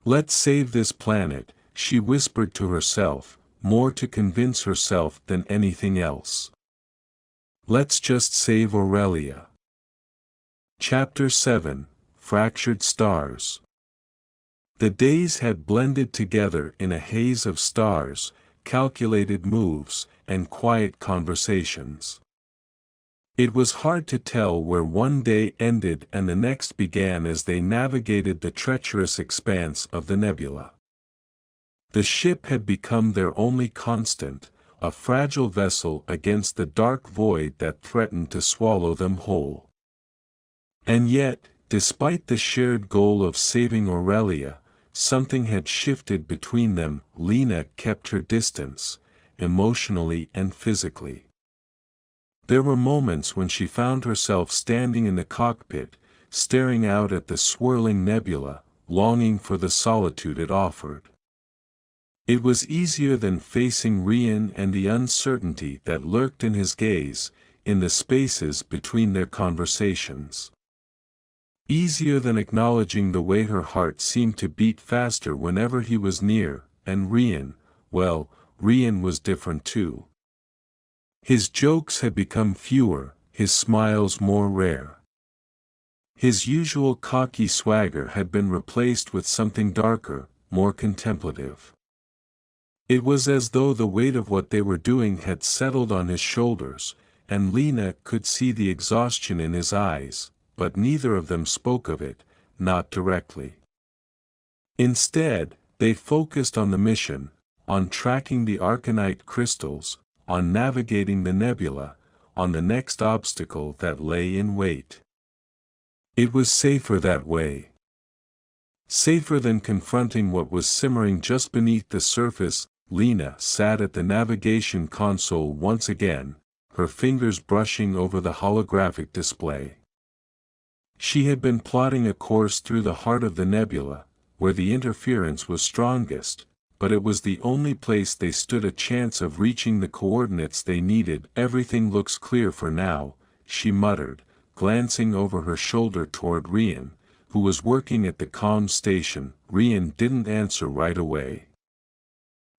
"Let's save this planet," she whispered to herself, more to convince herself than anything else. "Let's just save Aurelia." Chapter 7, Fractured Stars. The days had blended together in a haze of stars, calculated moves, and quiet conversations. It was hard to tell where one day ended and the next began as they navigated the treacherous expanse of the nebula. The ship had become their only constant, a fragile vessel against the dark void that threatened to swallow them whole. And yet, despite the shared goal of saving Aurelia, something had shifted between them. Lena kept her distance, emotionally and physically. There were moments when she found herself standing in the cockpit, staring out at the swirling nebula, longing for the solitude it offered. It was easier than facing Rian and the uncertainty that lurked in his gaze, in the spaces between their conversations. Easier than acknowledging the way her heart seemed to beat faster whenever he was near. And Rian, well, Rian was different too. His jokes had become fewer, his smiles more rare. His usual cocky swagger had been replaced with something darker, more contemplative. It was as though the weight of what they were doing had settled on his shoulders, and Lena could see the exhaustion in his eyes, but neither of them spoke of it, not directly. Instead, they focused on the mission, on tracking the arcanite crystals, on navigating the nebula, on the next obstacle that lay in wait. It was safer that way. Safer than confronting what was simmering just beneath the surface. Lena sat at the navigation console once again, her fingers brushing over the holographic display. She had been plotting a course through the heart of the nebula, where the interference was strongest, but it was the only place they stood a chance of reaching the coordinates they needed. Everything looks clear for now, she muttered, glancing over her shoulder toward Rian, who was working at the comm station. Rian didn't answer right away.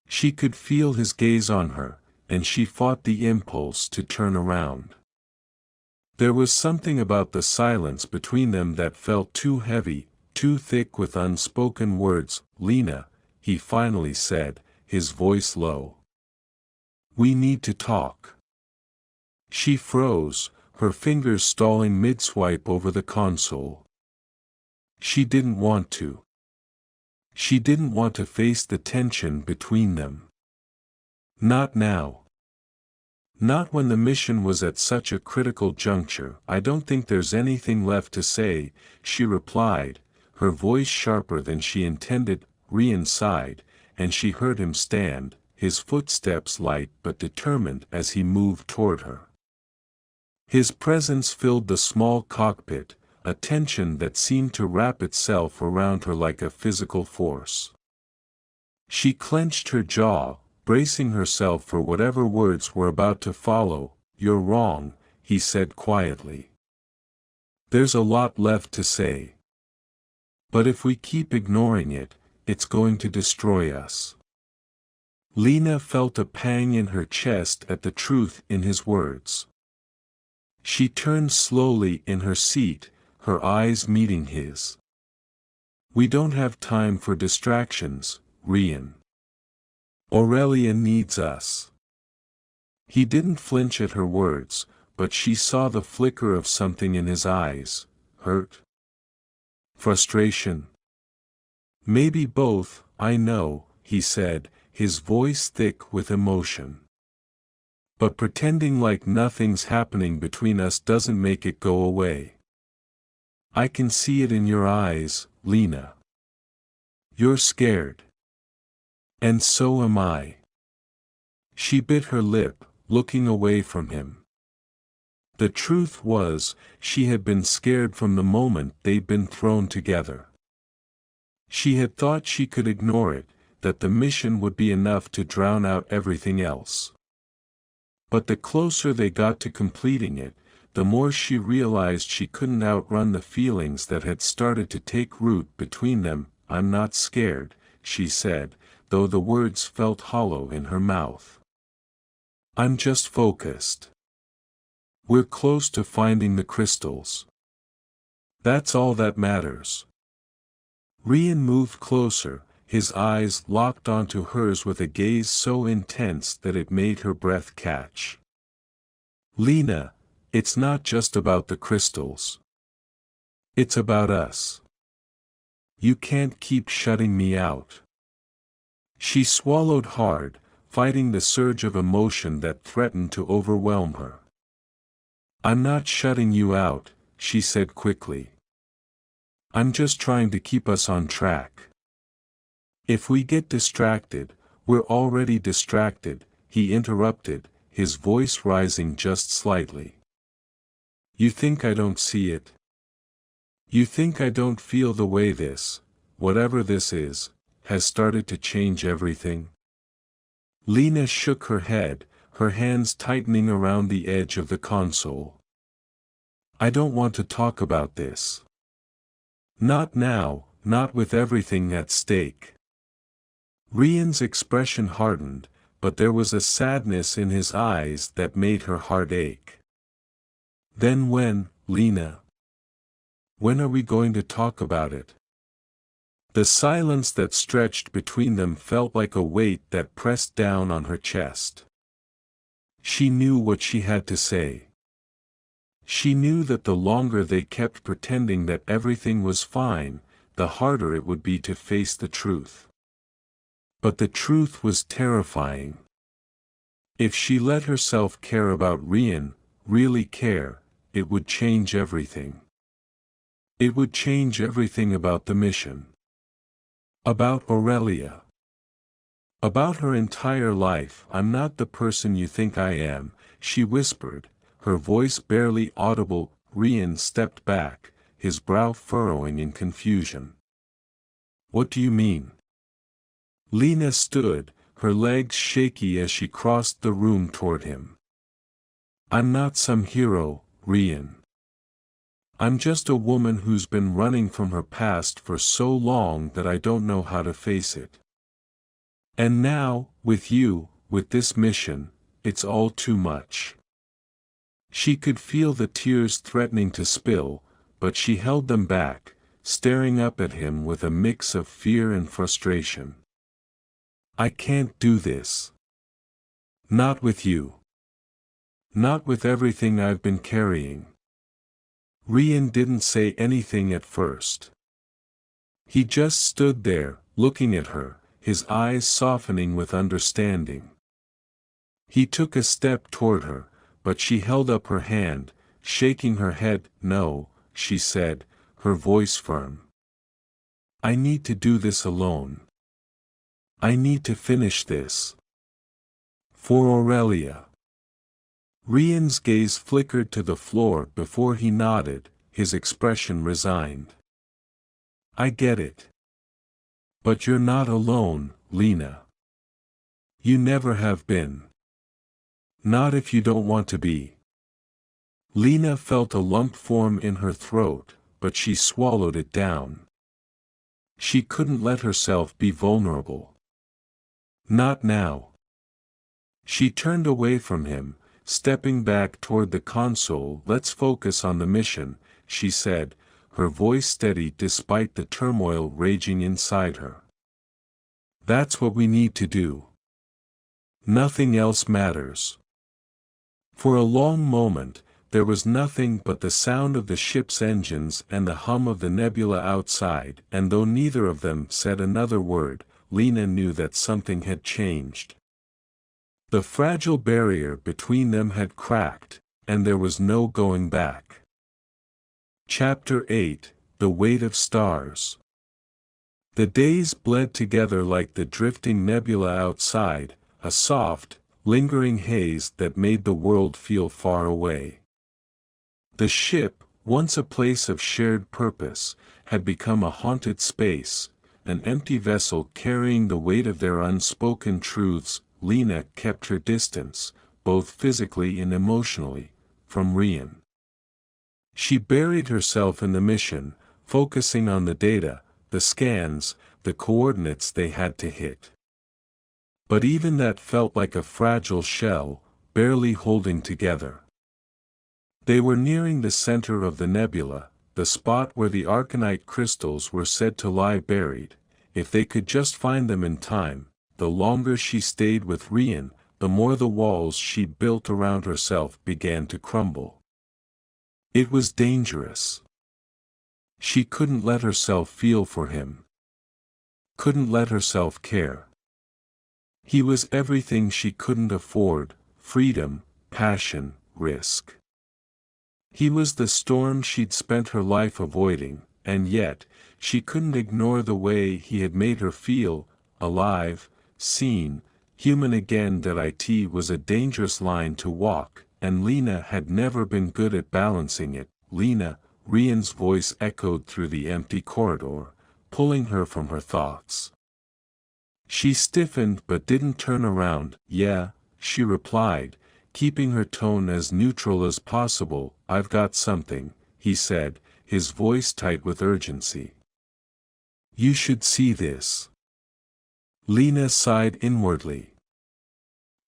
She could feel his gaze on her, and she fought the impulse to turn around. There was something about the silence between them that felt too heavy, too thick with unspoken words. "Lena," he finally said, his voice low. "We need to talk." She froze, her fingers stalling mid-swipe over the console. She didn't want to. She didn't want to face the tension between them. Not now. Not when the mission was at such a critical juncture. "I don't think there's anything left to say," she replied, her voice sharper than she intended. Rian sighed, and she heard him stand, his footsteps light but determined as he moved toward her. His presence filled the small cockpit, a tension that seemed to wrap itself around her like a physical force. She clenched her jaw, bracing herself for whatever words were about to follow. "You're wrong," he said quietly. "There's a lot left to say. But if we keep ignoring it, it's going to destroy us." Lena felt a pang in her chest at the truth in his words. She turned slowly in her seat, her eyes meeting his. "We don't have time for distractions, Rian. Aurelia needs us." He didn't flinch at her words, but she saw the flicker of something in his eyes. Hurt? Frustration? "Maybe both, I know," he said, his voice thick with emotion. "But pretending like nothing's happening between us doesn't make it go away. I can see it in your eyes, Lena. You're scared. And so am I." She bit her lip, looking away from him. The truth was, she had been scared from the moment they'd been thrown together. She had thought she could ignore it, that the mission would be enough to drown out everything else. But the closer they got to completing it, the more she realized she couldn't outrun the feelings that had started to take root between them. "I'm not scared," she said, though the words felt hollow in her mouth. "I'm just focused. We're close to finding the crystals. That's all that matters." Rian moved closer, his eyes locked onto hers with a gaze so intense that it made her breath catch. "Lena, it's not just about the crystals. It's about us. You can't keep shutting me out." She swallowed hard, fighting the surge of emotion that threatened to overwhelm her. "I'm not shutting you out," she said quickly. "I'm just trying to keep us on track. If we get distracted, we're already distracted," he interrupted, his voice rising just slightly. "You think I don't see it? You think I don't feel the way this, whatever this is, has started to change everything?" Lena shook her head, her hands tightening around the edge of the console. "I don't want to talk about this. Not now, not with everything at stake." Rian's expression hardened, but there was a sadness in his eyes that made her heart ache. "Then when, Lena? When are we going to talk about it?" The silence that stretched between them felt like a weight that pressed down on her chest. She knew what she had to say. She knew that the longer they kept pretending that everything was fine, the harder it would be to face the truth. But the truth was terrifying. If she let herself care about Rian, really care, it would change everything. It would change everything about the mission. About Aurelia. About her entire life. "I'm not the person you think I am," she whispered, her voice barely audible. Rian stepped back, his brow furrowing in confusion. "What do you mean?" Lena stood, her legs shaky as she crossed the room toward him. "I'm not some hero, Rian. I'm just a woman who's been running from her past for so long that I don't know how to face it. And now, with you, with this mission, it's all too much." She could feel the tears threatening to spill, but she held them back, staring up at him with a mix of fear and frustration. "I can't do this. Not with you. Not with everything I've been carrying." Rian didn't say anything at first. He just stood there, looking at her, his eyes softening with understanding. He took a step toward her, but she held up her hand, shaking her head. "No," she said, her voice firm. "I need to do this alone. I need to finish this. For Aurelia." Rian's gaze flickered to the floor before he nodded, his expression resigned. "I get it. But you're not alone, Lena. You never have been. Not if you don't want to be." Lena felt a lump form in her throat, but she swallowed it down. She couldn't let herself be vulnerable. Not now. She turned away from him, stepping back toward the console. "Let's focus on the mission," she said, her voice steady despite the turmoil raging inside her. "That's what we need to do. Nothing else matters." For a long moment, there was nothing but the sound of the ship's engines and the hum of the nebula outside, and though neither of them said another word, Lena knew that something had changed. The fragile barrier between them had cracked, and there was no going back. Chapter 8: The Weight of Stars. The days bled together like the drifting nebula outside, a soft, lingering haze that made the world feel far away. The ship, once a place of shared purpose, had become a haunted space, an empty vessel carrying the weight of their unspoken truths. Lena kept her distance, both physically and emotionally, from Rian. She buried herself in the mission, focusing on the data, the scans, the coordinates they had to hit. But even that felt like a fragile shell, barely holding together. They were nearing the center of the nebula, the spot where the arcanite crystals were said to lie buried. If they could just find them in time, the longer she stayed with Rian, the more the walls she'd built around herself began to crumble. It was dangerous. She couldn't let herself feel for him. Couldn't let herself care. He was everything she couldn't afford: freedom, passion, risk. He was the storm she'd spent her life avoiding, and yet, she couldn't ignore the way he had made her feel, alive, seen, human again. That it was a dangerous line to walk, and Lena had never been good at balancing it. "Lena," Rian's voice echoed through the empty corridor, pulling her from her thoughts. She stiffened but didn't turn around. "Yeah," she replied, keeping her tone as neutral as possible. "I've got something," he said, his voice tight with urgency. "You should see this." Lena sighed inwardly.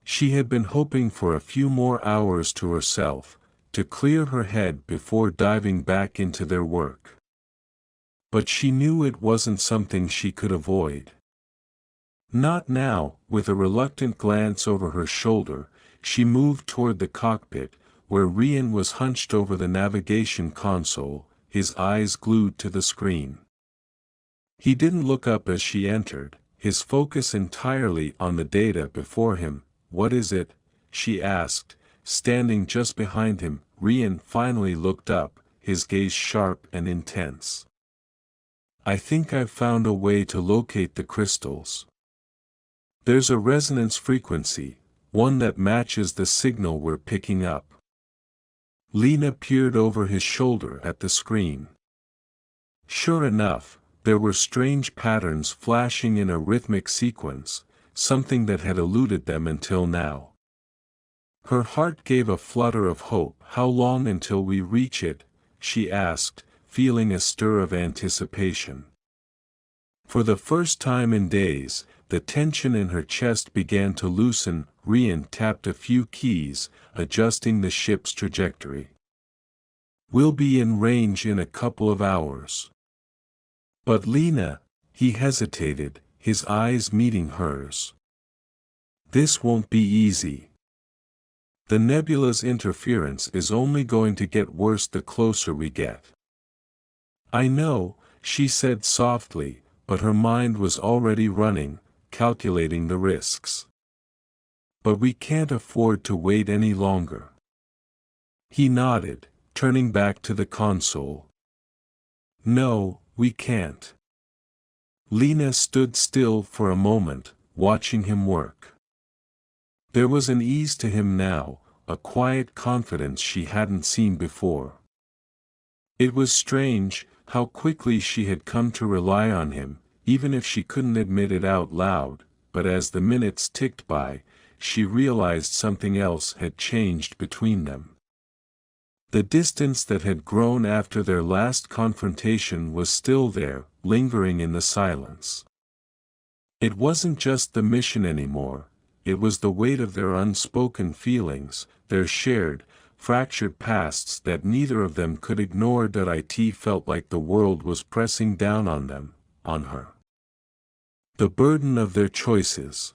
She had been hoping for a few more hours to herself, to clear her head before diving back into their work. But she knew it wasn't something she could avoid. Not now. With a reluctant glance over her shoulder, she moved toward the cockpit, where Rian was hunched over the navigation console, his eyes glued to the screen. He didn't look up as she entered, his focus entirely on the data before him. "What is it?" she asked, standing just behind him. Rian finally looked up, his gaze sharp and intense. "I think I've found a way to locate the crystals. There's a resonance frequency, one that matches the signal we're picking up." Lena peered over his shoulder at the screen. Sure enough, there were strange patterns flashing in a rhythmic sequence, something that had eluded them until now. Her heart gave a flutter of hope. "How long until we reach it?" she asked, feeling a stir of anticipation. For the first time in days, the tension in her chest began to loosen. Rian tapped a few keys, adjusting the ship's trajectory. "We'll be in range in a couple of hours." "But Lena," he hesitated, his eyes meeting hers. "This won't be easy. The nebula's interference is only going to get worse the closer we get." "I know," she said softly, but her mind was already running, calculating the risks. "But we can't afford to wait any longer." He nodded, turning back to the console. "No, we can't." Lena stood still for a moment, watching him work. There was an ease to him now, a quiet confidence she hadn't seen before. It was strange, how quickly she had come to rely on him, even if she couldn't admit it out loud, but as the minutes ticked by, she realized something else had changed between them. The distance that had grown after their last confrontation was still there, lingering in the silence. It wasn't just the mission anymore, it was the weight of their unspoken feelings, their shared, fractured pasts that neither of them could ignore. It felt like the world was pressing down on them, on her. The burden of their choices.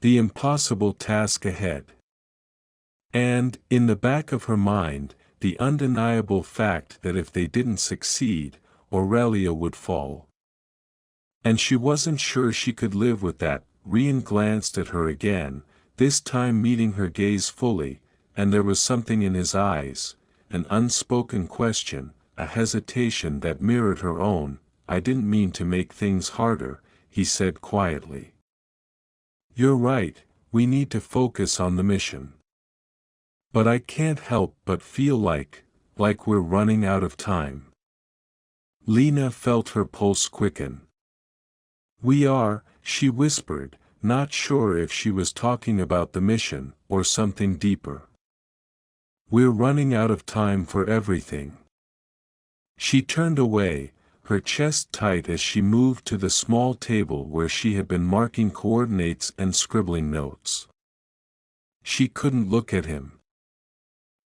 The impossible task ahead. And, in the back of her mind, the undeniable fact that if they didn't succeed, Aurelia would fall. And she wasn't sure she could live with that. Rian glanced at her again, this time meeting her gaze fully, and there was something in his eyes, an unspoken question, a hesitation that mirrored her own. "I didn't mean to make things harder," he said quietly. "You're right, we need to focus on the mission. But I can't help but feel like we're running out of time." Lena felt her pulse quicken. "We are," she whispered, not sure if she was talking about the mission, or something deeper. "We're running out of time for everything." She turned away, her chest tight as she moved to the small table where she had been marking coordinates and scribbling notes. She couldn't look at him.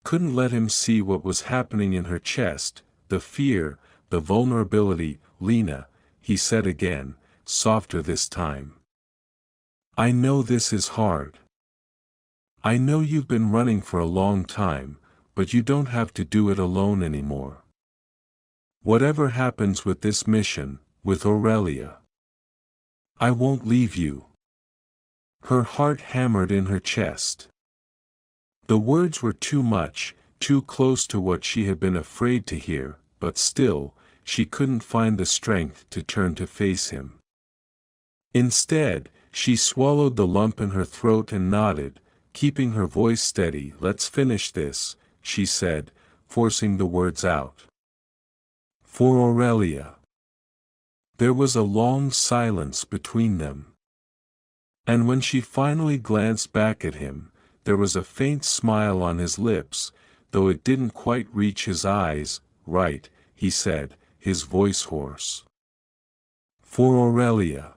Couldn't let him see what was happening in her chest, the fear, the vulnerability. "Lena," he said again, softer this time. "I know this is hard. I know you've been running for a long time, but you don't have to do it alone anymore. Whatever happens with this mission, with Aurelia, I won't leave you." Her heart hammered in her chest. The words were too much, too close to what she had been afraid to hear, but still, she couldn't find the strength to turn to face him. Instead, she swallowed the lump in her throat and nodded, keeping her voice steady. "Let's finish this," she said, forcing the words out. "For Aurelia." There was a long silence between them. And when she finally glanced back at him, there was a faint smile on his lips, though it didn't quite reach his eyes. "Right," he said, his voice hoarse. "For Aurelia."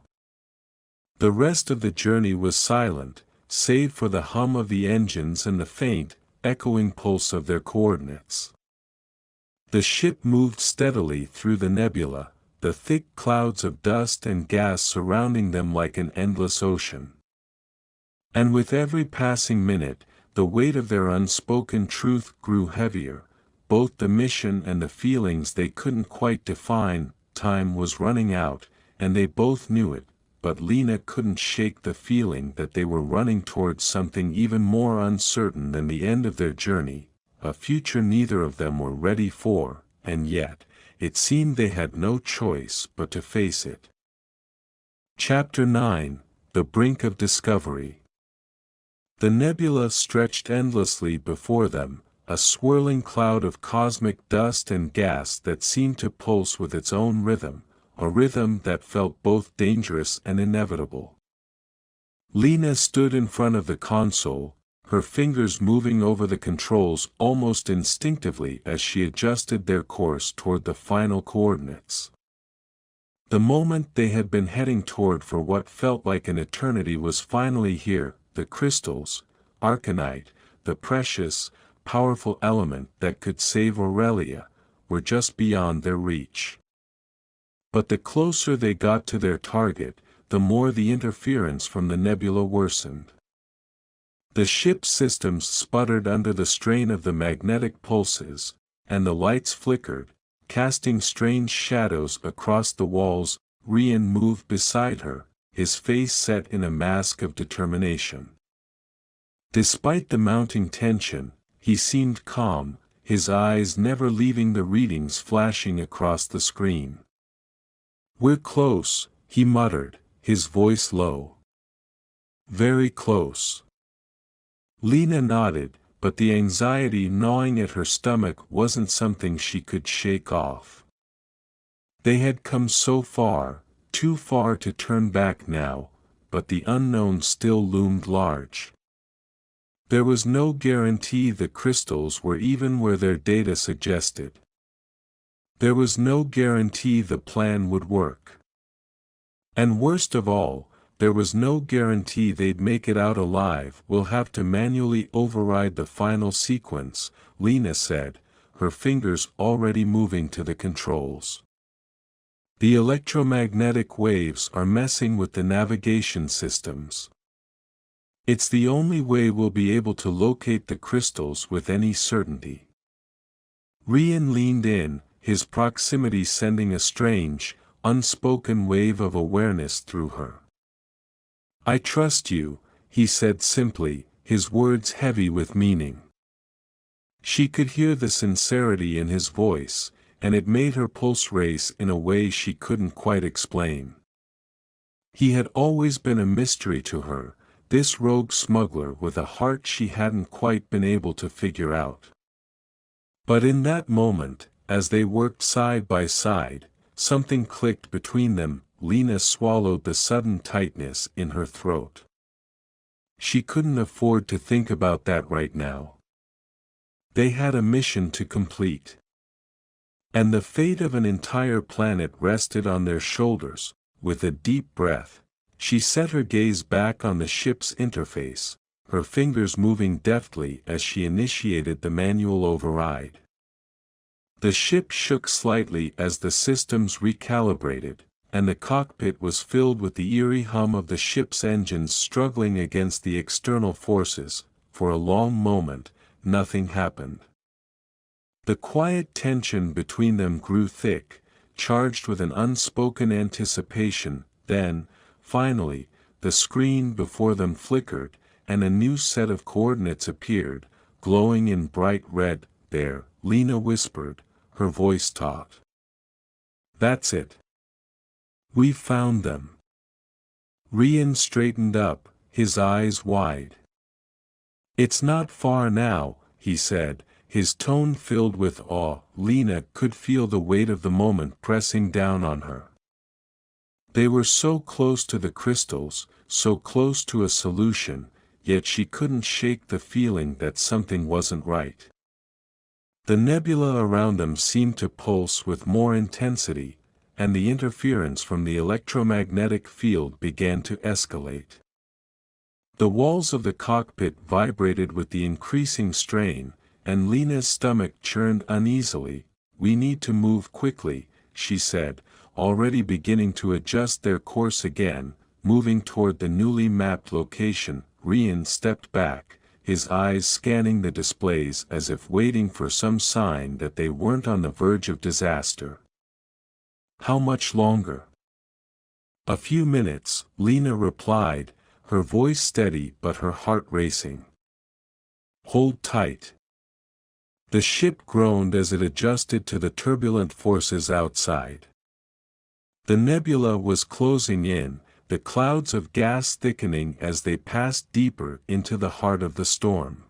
The rest of the journey was silent, save for the hum of the engines and the faint, echoing pulse of their coordinates. The ship moved steadily through the nebula, the thick clouds of dust and gas surrounding them like an endless ocean. And with every passing minute, the weight of their unspoken truth grew heavier, both the mission and the feelings they couldn't quite define. Time was running out, and they both knew it. but Lena couldn't shake the feeling that they were running towards something even more uncertain than the end of their journey, a future neither of them were ready for, and yet, it seemed they had no choice but to face it. Chapter 9: The Brink of Discovery. The nebula stretched endlessly before them, a swirling cloud of cosmic dust and gas that seemed to pulse with its own rhythm, a rhythm that felt both dangerous and inevitable. Lena stood in front of the console, her fingers moving over the controls almost instinctively as she adjusted their course toward the final coordinates. The moment they had been heading toward for what felt like an eternity was finally here. The crystals, arcanite, the precious, powerful element that could save Aurelia, were just beyond their reach. But the closer they got to their target, the more the interference from the nebula worsened. The ship's systems sputtered under the strain of the magnetic pulses, and the lights flickered, casting strange shadows across the walls. Rian moved beside her, his face set in a mask of determination. Despite the mounting tension, he seemed calm, his eyes never leaving the readings flashing across the screen. "We're close," he muttered, his voice low. "Very close." Lena nodded, but the anxiety gnawing at her stomach wasn't something she could shake off. They had come so far, too far to turn back now, but the unknown still loomed large. There was no guarantee the crystals were even where their data suggested. There was no guarantee the plan would work. And worst of all, there was no guarantee they'd make it out alive. "We'll have to manually override the final sequence," Lena said, her fingers already moving to the controls. "The electromagnetic waves are messing with the navigation systems. It's the only way we'll be able to locate the crystals with any certainty." Rian leaned in, his proximity sending a strange, unspoken wave of awareness through her. "I trust you," he said simply, his words heavy with meaning. She could hear the sincerity in his voice, and it made her pulse race in a way she couldn't quite explain. He had always been a mystery to her, this rogue smuggler with a heart she hadn't quite been able to figure out. But in that moment, as they worked side by side, something clicked between them. Lena swallowed the sudden tightness in her throat. She couldn't afford to think about that right now. They had a mission to complete. And the fate of an entire planet rested on their shoulders. With a deep breath, she set her gaze back on the ship's interface, her fingers moving deftly as she initiated the manual override. The ship shook slightly as the systems recalibrated, and the cockpit was filled with the eerie hum of the ship's engines struggling against the external forces. For a long moment, nothing happened. The quiet tension between them grew thick, charged with an unspoken anticipation. Then, finally, the screen before them flickered, and a new set of coordinates appeared, glowing in bright red. "There," Lena whispered, her voice taut. "That's it. We've found them." Rian straightened up, his eyes wide. "It's not far now," he said, his tone filled with awe. Lena could feel the weight of the moment pressing down on her. They were so close to the crystals, so close to a solution, yet she couldn't shake the feeling that something wasn't right. The nebula around them seemed to pulse with more intensity, and the interference from the electromagnetic field began to escalate. The walls of the cockpit vibrated with the increasing strain, and Lena's stomach churned uneasily. "We need to move quickly," she said, already beginning to adjust their course again, moving toward the newly mapped location. Rian stepped back, his eyes scanning the displays as if waiting for some sign that they weren't on the verge of disaster. "How much longer?" A few minutes, Lena replied, her voice steady but her heart racing. Hold tight. The ship groaned as it adjusted to the turbulent forces outside. The nebula was closing in, the clouds of gas thickening as they passed deeper into the heart of the storm.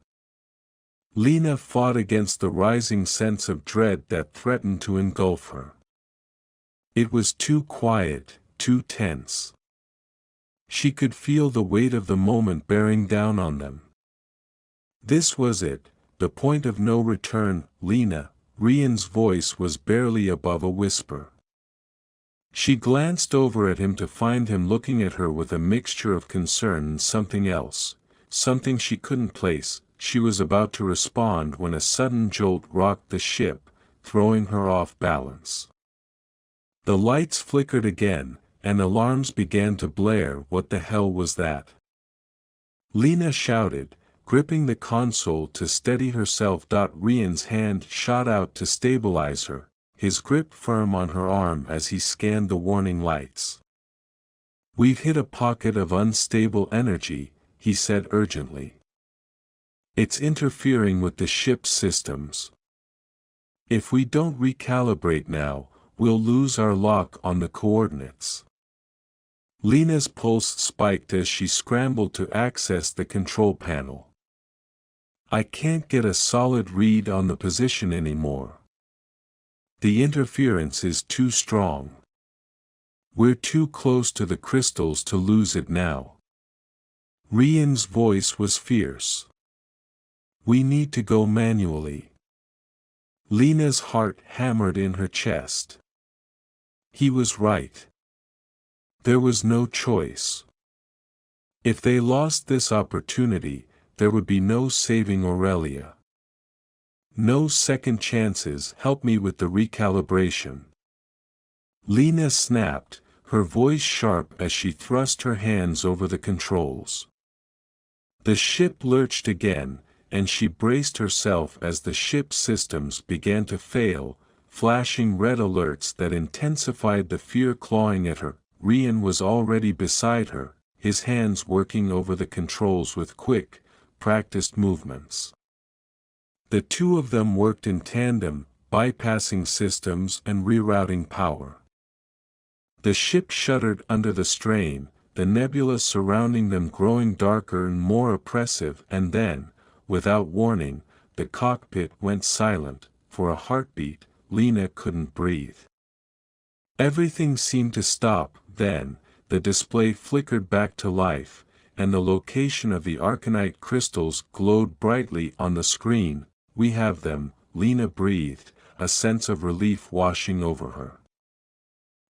Lena fought against the rising sense of dread that threatened to engulf her. It was too quiet, too tense. She could feel the weight of the moment bearing down on them. This was it, the point of no return. Lena, Rian's voice was barely above a whisper. She glanced over at him to find him looking at her with a mixture of concern and something else, something she couldn't place. She was about to respond when a sudden jolt rocked the ship, throwing her off balance. The lights flickered again, and alarms began to blare. What the hell was that? Lena shouted, gripping the console to steady herself. Rian's hand shot out to stabilize her, his grip firm on her arm as he scanned the warning lights. We've hit a pocket of unstable energy, he said urgently. It's interfering with the ship's systems. If we don't recalibrate now, we'll lose our lock on the coordinates. Lena's pulse spiked as she scrambled to access the control panel. I can't get a solid read on the position anymore. The interference is too strong. We're too close to the crystals to lose it now. Rian's voice was fierce. We need to go manually. Lena's heart hammered in her chest. He was right. There was no choice. If they lost this opportunity, there would be no saving Aurelia. No second chances. Help me with the recalibration. Lena snapped, her voice sharp as she thrust her hands over the controls. The ship lurched again, and she braced herself as the ship's systems began to fail, flashing red alerts that intensified the fear clawing at her. Rian was already beside her, his hands working over the controls with quick, practiced movements. The two of them worked in tandem, bypassing systems and rerouting power. The ship shuddered under the strain, the nebula surrounding them growing darker and more oppressive, and then, without warning, the cockpit went silent. For a heartbeat, Lena couldn't breathe. Everything seemed to stop. Then, the display flickered back to life, and the location of the arcanite crystals glowed brightly on the screen. We have them, Lena breathed, a sense of relief washing over her.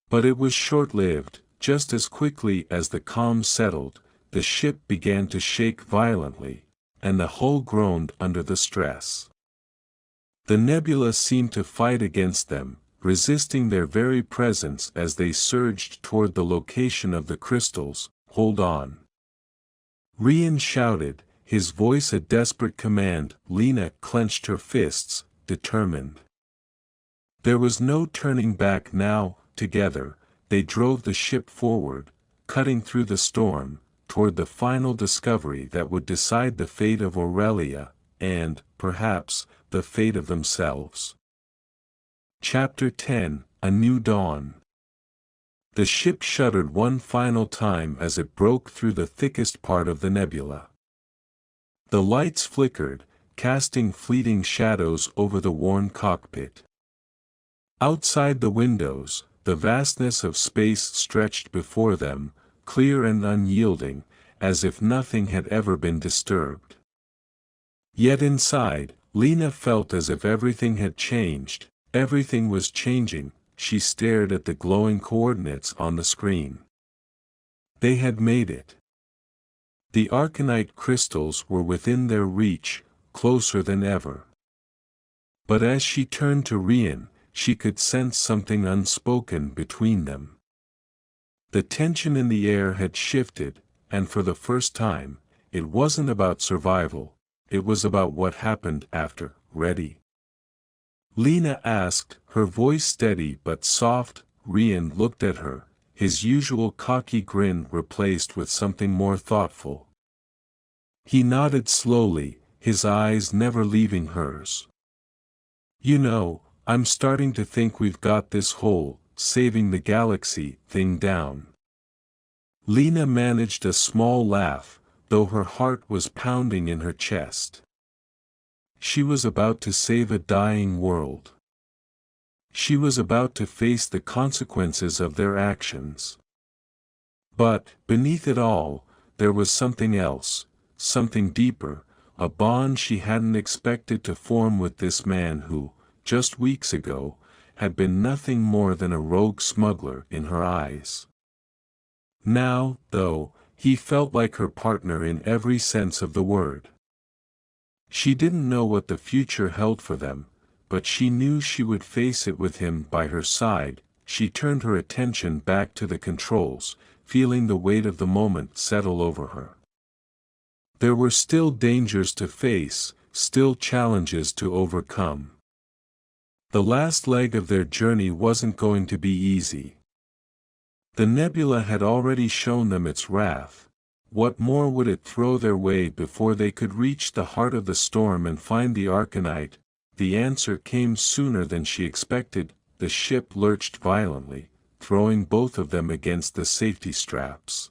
But it was short-lived. Just as quickly as the calm settled, the ship began to shake violently, and the hull groaned under the stress. The nebula seemed to fight against them, resisting their very presence as they surged toward the location of the crystals. Hold on. Rian shouted, his voice a desperate command. Lena clenched her fists, determined. There was no turning back now. Together, they drove the ship forward, cutting through the storm, toward the final discovery that would decide the fate of Aurelia, and, perhaps, the fate of themselves. Chapter 10, A New Dawn. The ship shuddered one final time as it broke through the thickest part of the nebula. The lights flickered, casting fleeting shadows over the worn cockpit. Outside the windows, the vastness of space stretched before them, clear and unyielding, as if nothing had ever been disturbed. Yet inside, Lena felt as if everything had changed. Everything was changing. She stared at the glowing coordinates on the screen. They had made it. The arcanite crystals were within their reach, closer than ever. But as she turned to Rian, she could sense something unspoken between them. The tension in the air had shifted, and for the first time, it wasn't about survival, it was about what happened after. Ready? Lena asked, her voice steady but soft. Rian looked at her, his usual cocky grin replaced with something more thoughtful. He nodded slowly, his eyes never leaving hers. "You know, I'm starting to think we've got this whole saving the galaxy thing down." Lena managed a small laugh, though her heart was pounding in her chest. She was about to save a dying world. She was about to face the consequences of their actions. But, beneath it all, there was something else, something deeper, a bond she hadn't expected to form with this man who, just weeks ago, had been nothing more than a rogue smuggler in her eyes. Now, though, he felt like her partner in every sense of the word. She didn't know what the future held for them, but she knew she would face it with him by her side. She turned her attention back to the controls, feeling the weight of the moment settle over her. There were still dangers to face, still challenges to overcome. The last leg of their journey wasn't going to be easy. The nebula had already shown them its wrath. What more would it throw their way before they could reach the heart of the storm and find the Arcanite? The answer came sooner than she expected. The ship lurched violently, throwing both of them against the safety straps.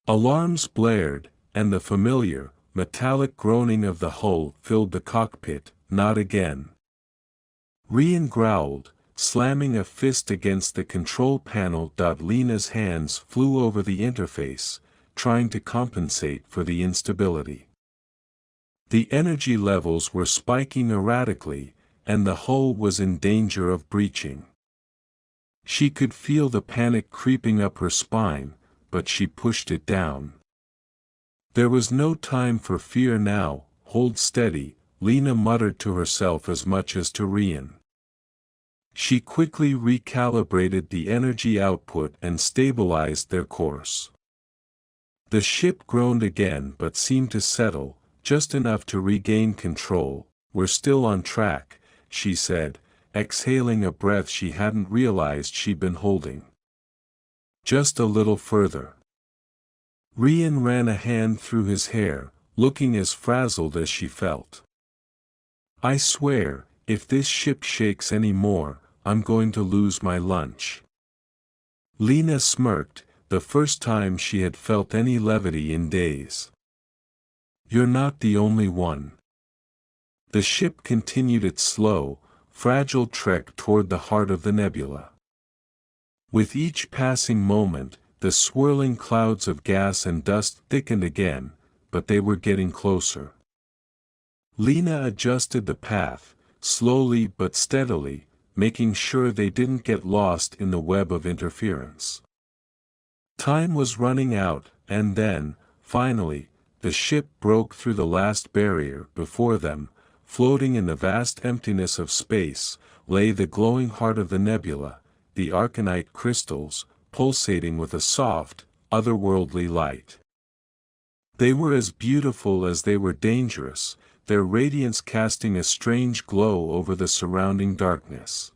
Alarms blared, and the familiar, metallic groaning of the hull filled the cockpit. "Not again." Rian growled, slamming a fist against the control panel. Lena's hands flew over the interface, trying to compensate for the instability. The energy levels were spiking erratically, and the hull was in danger of breaching. She could feel the panic creeping up her spine, but she pushed it down. There was no time for fear now. "Hold steady," Lena muttered to herself as much as to Rian. She quickly recalibrated the energy output and stabilized their course. The ship groaned again but seemed to settle, just enough to regain control. "We're still on track," she said, exhaling a breath she hadn't realized she'd been holding. "Just a little further." Rian ran a hand through his hair, looking as frazzled as she felt. "I swear, if this ship shakes any more, I'm going to lose my lunch." Lena smirked, the first time she had felt any levity in days. "You're not the only one." The ship continued its slow, fragile trek toward the heart of the nebula. With each passing moment, the swirling clouds of gas and dust thickened again, but they were getting closer. Lena adjusted the path, slowly but steadily, making sure they didn't get lost in the web of interference. Time was running out, and then, finally, the ship broke through the last barrier. Before them, floating in the vast emptiness of space, lay the glowing heart of the nebula, the Arcanite crystals, pulsating with a soft, otherworldly light. They were as beautiful as they were dangerous, their radiance casting a strange glow over the surrounding darkness.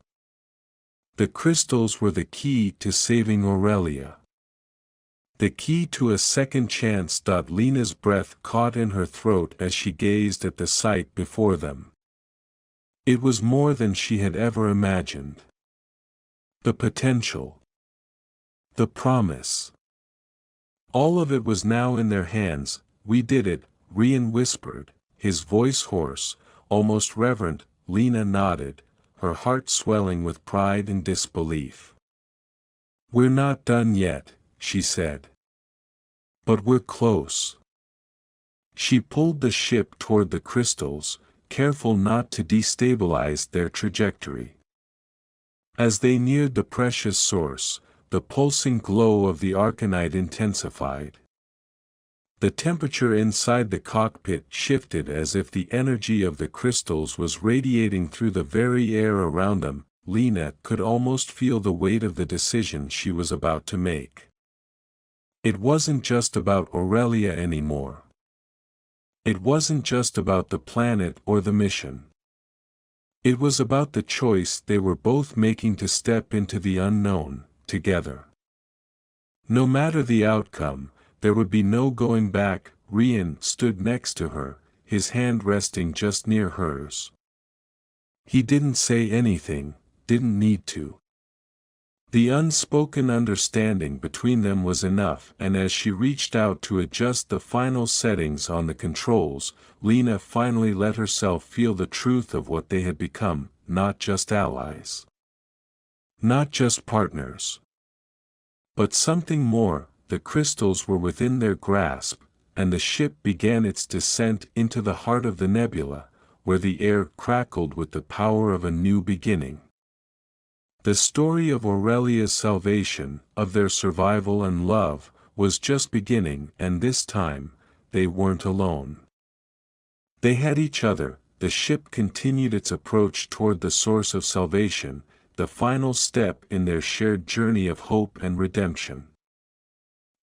The crystals were the key to saving Aurelia. The key to a second chance. Lena's breath caught in her throat as she gazed at the sight before them. It was more than she had ever imagined. The potential. The promise. All of it was now in their hands. "We did it," Rian whispered, his voice hoarse, almost reverent. Lena nodded, her heart swelling with pride and disbelief. "We're not done yet," she said. "But we're close." She pulled the ship toward the crystals, careful not to destabilize their trajectory. As they neared the precious source, the pulsing glow of the Arcanite intensified. The temperature inside the cockpit shifted as if the energy of the crystals was radiating through the very air around them. Lena could almost feel the weight of the decision she was about to make. It wasn't just about Aurelia anymore. It wasn't just about the planet or the mission. It was about the choice they were both making to step into the unknown, together. No matter the outcome, there would be no going back. Rian stood next to her, his hand resting just near hers. He didn't say anything, didn't need to. The unspoken understanding between them was enough, and as she reached out to adjust the final settings on the controls, Lena finally let herself feel the truth of what they had become, not just allies. Not just partners. But something more. The crystals were within their grasp, and the ship began its descent into the heart of the nebula, where the air crackled with the power of a new beginning. The story of Aurelia's salvation, of their survival and love, was just beginning, and this time, they weren't alone. They had each other. The ship continued its approach toward the source of salvation, the final step in their shared journey of hope and redemption.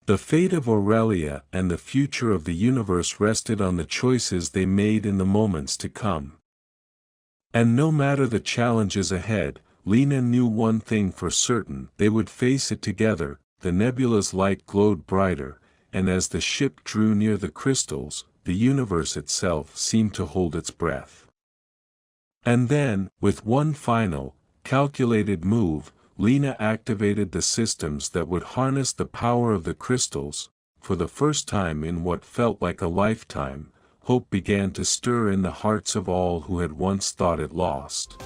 The fate of Aurelia and the future of the universe rested on the choices they made in the moments to come. And no matter the challenges ahead, Lena knew one thing for certain: they would face it together. The nebula's light glowed brighter, and as the ship drew near the crystals, the universe itself seemed to hold its breath. And then, with one final, calculated move, Lena activated the systems that would harness the power of the crystals. For the first time in what felt like a lifetime, hope began to stir in the hearts of all who had once thought it lost.